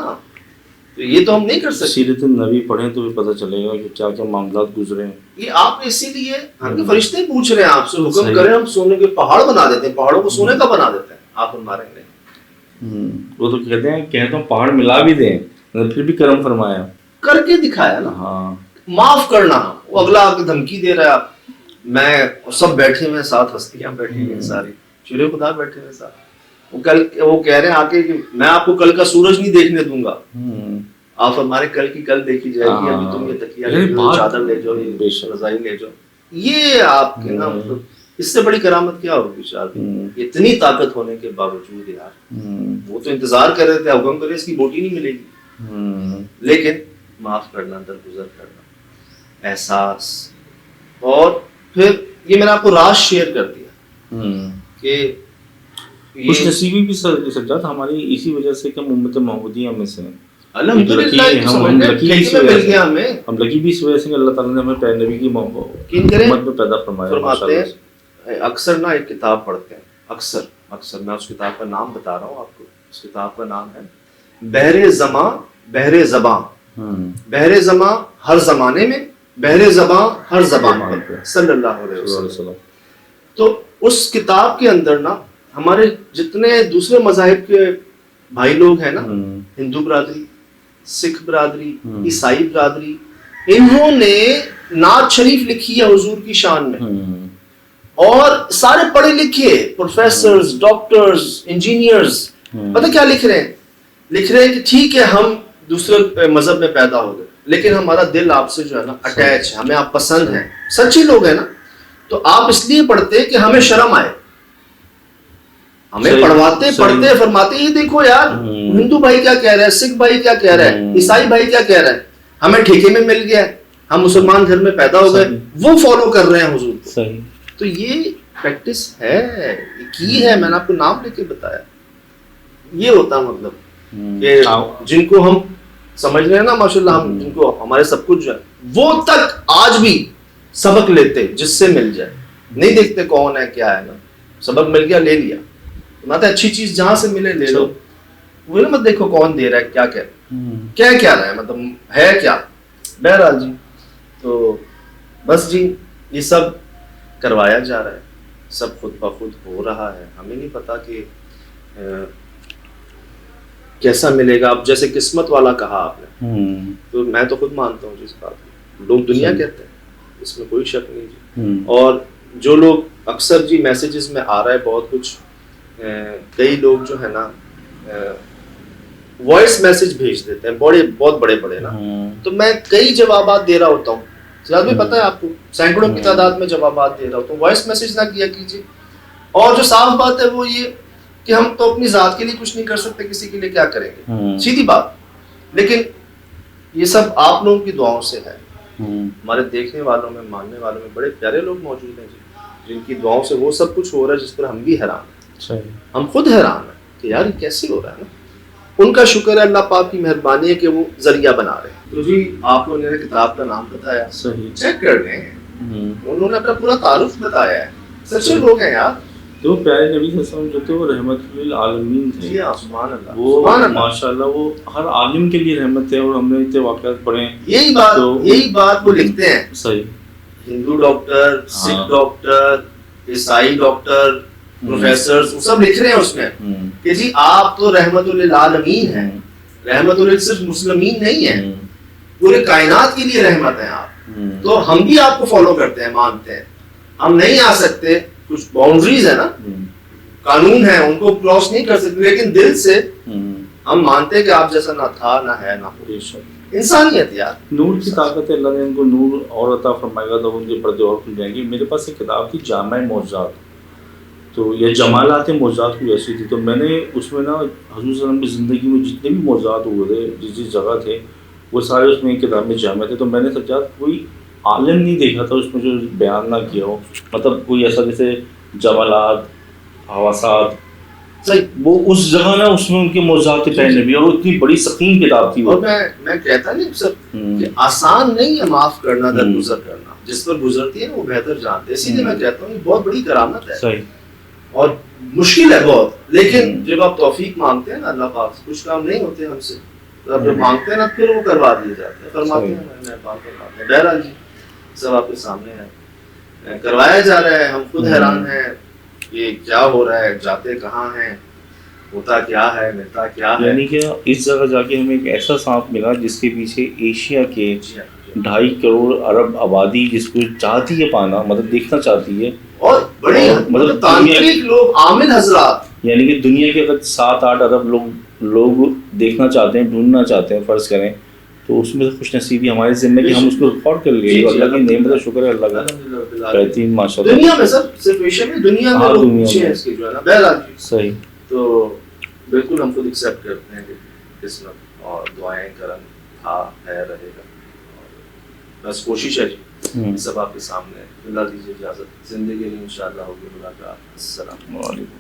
तो ये तो हम नहीं कर सकते। सीरत नबी पढ़ें तो भी पता चलेगा कि क्या क्या मामला गुजरे हैं। ये आपने इसीलिए हमके फरिश्ते पूछ रहे हैं आपसे, हुक्म करें हम सोने के पहाड़ बना देते हैं, पहाड़ों को सोने का बना देते हैं, आप हम मारेंगे। वो तो कहते हैं कहता हूँ पहाड़ मिला भी दें, फिर भी करम फरमाया, करके दिखाया ना। हाँ माफ करना, वो अगला आके धमकी दे रहा है, मैं सब बैठे हुए साथ हस्तियां बैठी हुई हैं सारी, शुरे खुदा बैठे हुए साथ, वो कह रहे हैं आके कि मैं आपको कल का सूरज नहीं देखने दूंगा, आप हमारे कल की कल देखी जाएगी, अभी तुम ये तकिया ले जाओ, चादर ले जाओ, ये रजाई ले जाओ। ये आपके ना मतलब इससे बड़ी करामत क्या होगी शायद, इतनी ताकत होने के बावजूद यार। वो तो इंतजार कर रहे थे हुक्म करे इसकी बोटी नहीं मिलेगी, लेकिन माफ करना, दरगुजर करना, एहसास। और फिर ये मैंने आपको राज शेयर कर दिया कि कुछ नसीबी भी सज्जाद हमारी इसी वजह से कि हम उम्मत मोहम्मदिया में से अल्हम्दुलिल्लाह हम लकी मिल गया हमें, हम लकी भी इस वजह से अल्लाह ताला ने हमें प्यारे नबी की उम्मत में पैदा फरमाते हैं। अक्सर ना एक किताब पढ़ते हैं, अक्सर मैं उस किताब का नाम बता रहा हूँ आपको, उस किताब का नाम है बहरे ज़मां बहरे ज़बां, बहरे ज़मां हर जमाने में, बहरे ज़बां हर ज़बान पर, सल्लल्लाहु अलैहि वसल्लम। तो उस किताब के अंदर ना हमारे जितने दूसरे मज़ाहिब के भाई लोग हैं ना, हिंदू बिरादरी, सिख बिरादरी, ईसाई बिरादरी, इन्होंने नात शरीफ लिखी है हुजूर की शान में, और सारे पढ़े लिखे प्रोफेसर्स, डॉक्टर्स, इंजीनियर्स, पता क्या लिख रहे हैं? लिख रहे हैं कि ठीक है हम दूसरे मजहब में पैदा हो गए, लेकिन हमारा दिल आपसे जो है ना अटैच है, हमें आप पसंद हैं, सच्चे लोग हैं ना, तो आप इसलिए पढ़ते कि हमें शर्म आए, हमें पढ़वाते पढ़ते फरमाते ये देखो यार हिंदू भाई क्या कह रहा है, सिख भाई क्या कह रहा है, ईसाई भाई क्या कह रहा है, हमें ठेके में मिल गया, हम मुसलमान घर में पैदा हो गए, वो फॉलो कर रहे हैं हुजूर को। सही। तो ये प्रैक्टिस है, की है, मैंने आपको नाम लेके बताया। ये होता मतलब कि जिनको हम समझ रहे हैं ना माशाल्लाह, हम जिनको हमारे सब कुछ जो है वो तक आज भी सबक लेते जिससे मिल जाए, नहीं देखते कौन है क्या है ना, सबक मिल गया ले लिया, मतलब अच्छी चीज जहां से मिले ले लो, वो ना मत देखो कौन दे रहा है क्या कह क्या रहा है, मतलब है क्या। बहरहाल जी, तो बस जी ये सब करवाया जा रहा है, सब खुद ब खुद हो रहा है, हमें नहीं पता कि कैसा मिलेगा। अब जैसे किस्मत वाला कहा आपने, तो मैं तो खुद मानता हूँ जिस बात को लोग दुनिया कहते हैं, इसमें कोई शक नहीं जी। और जो लोग अक्सर जी मैसेजेस में आ रहा है बहुत कुछ, कई लोग जो है ना वॉइस मैसेज भेज देते हैं बहुत बड़े ना, तो मैं कई जवाबात दे रहा होता हूँ, सिराज भाई पता है आपको, सैकड़ों की तादाद में जवाबात दे रहा होता हूँ। वॉइस मैसेज ना किया कीजिए, और जो साफ बात है वो ये कि हम तो अपनी जात के लिए कुछ नहीं कर सकते, किसी के लिए क्या करेंगे, सीधी बात। लेकिन ये सब आप लोगों की दुआओं से है, हमारे देखने वालों में, मानने वालों में बड़े प्यारे लोग मौजूद हैं जी, जिनकी दुआओं से वो सब कुछ हो रहा है जिस पर हम भी हैरान हैं, हम खुद हैरान हैं कि यार ये कैसे हो रहा है ना। उनका शुक्र है, अल्लाह पाक की मेहरबानी है कि वो जरिया बना रहे हैं। तो जी आप लोगों ने किताब का नाम बताया, सही चेक कर रहे हैं, उन्होंने अपना पूरा तारुफ बताया है, सच्चे लोग हैं यार। तो प्यारे नबी सल्लल्लाहु अलैहि वसल्लम जो थे वो रहमतुल आलमीन थे, सुभान अल्लाह, वो सुभान अल्लाह, माशाल्लाह वो हर आलिम के लिए रहमत है। और हमने इतने वाक़यात पढ़े, यही बात वो लिखते हैं। सही, हिंदू डॉक्टर, सिख डॉक्टर, ईसाई डॉक्टर, प्रोफेसर सब लिख रहे हैं उसमें कि जी आप तो रहमतुल आलमीन हैं, रहमतुल सिर्फ मुस्लिमीन नहीं है, पूरे कायनात के लिए रहमत है आप। तो हम भी आपको फॉलो करते हैं, मानते हैं, हम नहीं आ सकते, कुछ बाउंड्रीज है ना, कानून है, उनको क्रॉस नहीं कर सकते, लेकिन दिल से हम मानते हैं कि आप जैसा ना था ना है ना हो, इंसानियत यार। नूर की ताकत है, अल्लाह ने उनको नूर और अता फरमाएगा तो उनके पर्दे और खुल जाएंगे। मेरे पास एक किताब थी जामा मौजूदात, तो ये जमालात मौज़ात कुछ ऐसी थी। तो मैंने उसमें ना हज़रत सल्लल्लाहु अलैहि वसल्लम की ज़िंदगी में जितने भी मौज़ात हुए थे, जिस जिस जगह थे, वो सारे उसमें एक किताब में जामे थे। तो मैंने सच्चा कोई आलिम नहीं देखा था उसमें जो बयान ना किया हो, मतलब कोई ऐसा जैसे जमालात, हवासात, सही। वो उस जगह ना उसमें उनके मौज़ात पहले भी, और वो इतनी बड़ी सकीन किताब थी वो। और मैं कहता नहीं सर कि आसान नहीं है माफ करना, दरगुजर करना। जिस पर गुजरती है ना वो बेहतर जानते हैं, इसीलिए मैं कहता हूँ ये बहुत बड़ी करामत है सही। और मुश्किल है बहुत। लेकिन जब आप तौफीक मांगते हैं ना अल्लाह पाक से, कुछ काम नहीं होते हमसे, तो आप जब मांगते हैं ना फिर वो करवा दिए जाते हैं, फरमाते हैं, मेहरबान फरमाते हैं। बहरहाल जी सब आपके सामने है, करवाया जा रहा है। हम खुद हैरान हैं ये क्या हो रहा है, जाते कहाँ हैं, होता क्या है, मिलता क्या है। यानी कि इस जगह जाके हमें एक ऐसा सांप मिला जिसके पीछे एशिया के जी हाँ, जी हाँ। 2.5 करोड़ अरब आबादी जिसको चाहती है पाना, मतलब देखना चाहती है। और बड़े मतलब मतलब तांत्रिक लोग, आमिल हजरात, यानी कि दुनिया के अगर 7-8 अरब लोग देखना चाहते हैं, ढूंढना चाहते हैं, फ़र्ज़ करें, तो उसमें से खुश नसीबी हमारे ज़िम्मे कि हम उसको रिकॉर्ड कर लिए। जी, जी, अल्लाह की नेमत है, शुक्र है अल्लाह का। अल्हम्दुलिल्लाह। बेहतरीन माशाल्लाह। दुनिया में सर, सिर्फ एशिया में, दुनिया में हाँ, लोग दुनिया पीछे में। हैं इसके जो है ना। बहरहाल जी, सही। तो बिल्कुल हम खुद एक्सेप्ट करते हैं कि किस्मत और दुआएं करम था, है, रहेगा। और बस कोशिश है जी, सब आपके सामने है। अल्लाह दीजिए इजाज़त, ज़िंदगी में इंशाअल्लाह होगी मुलाकात। अस्सलाम वालेकुम।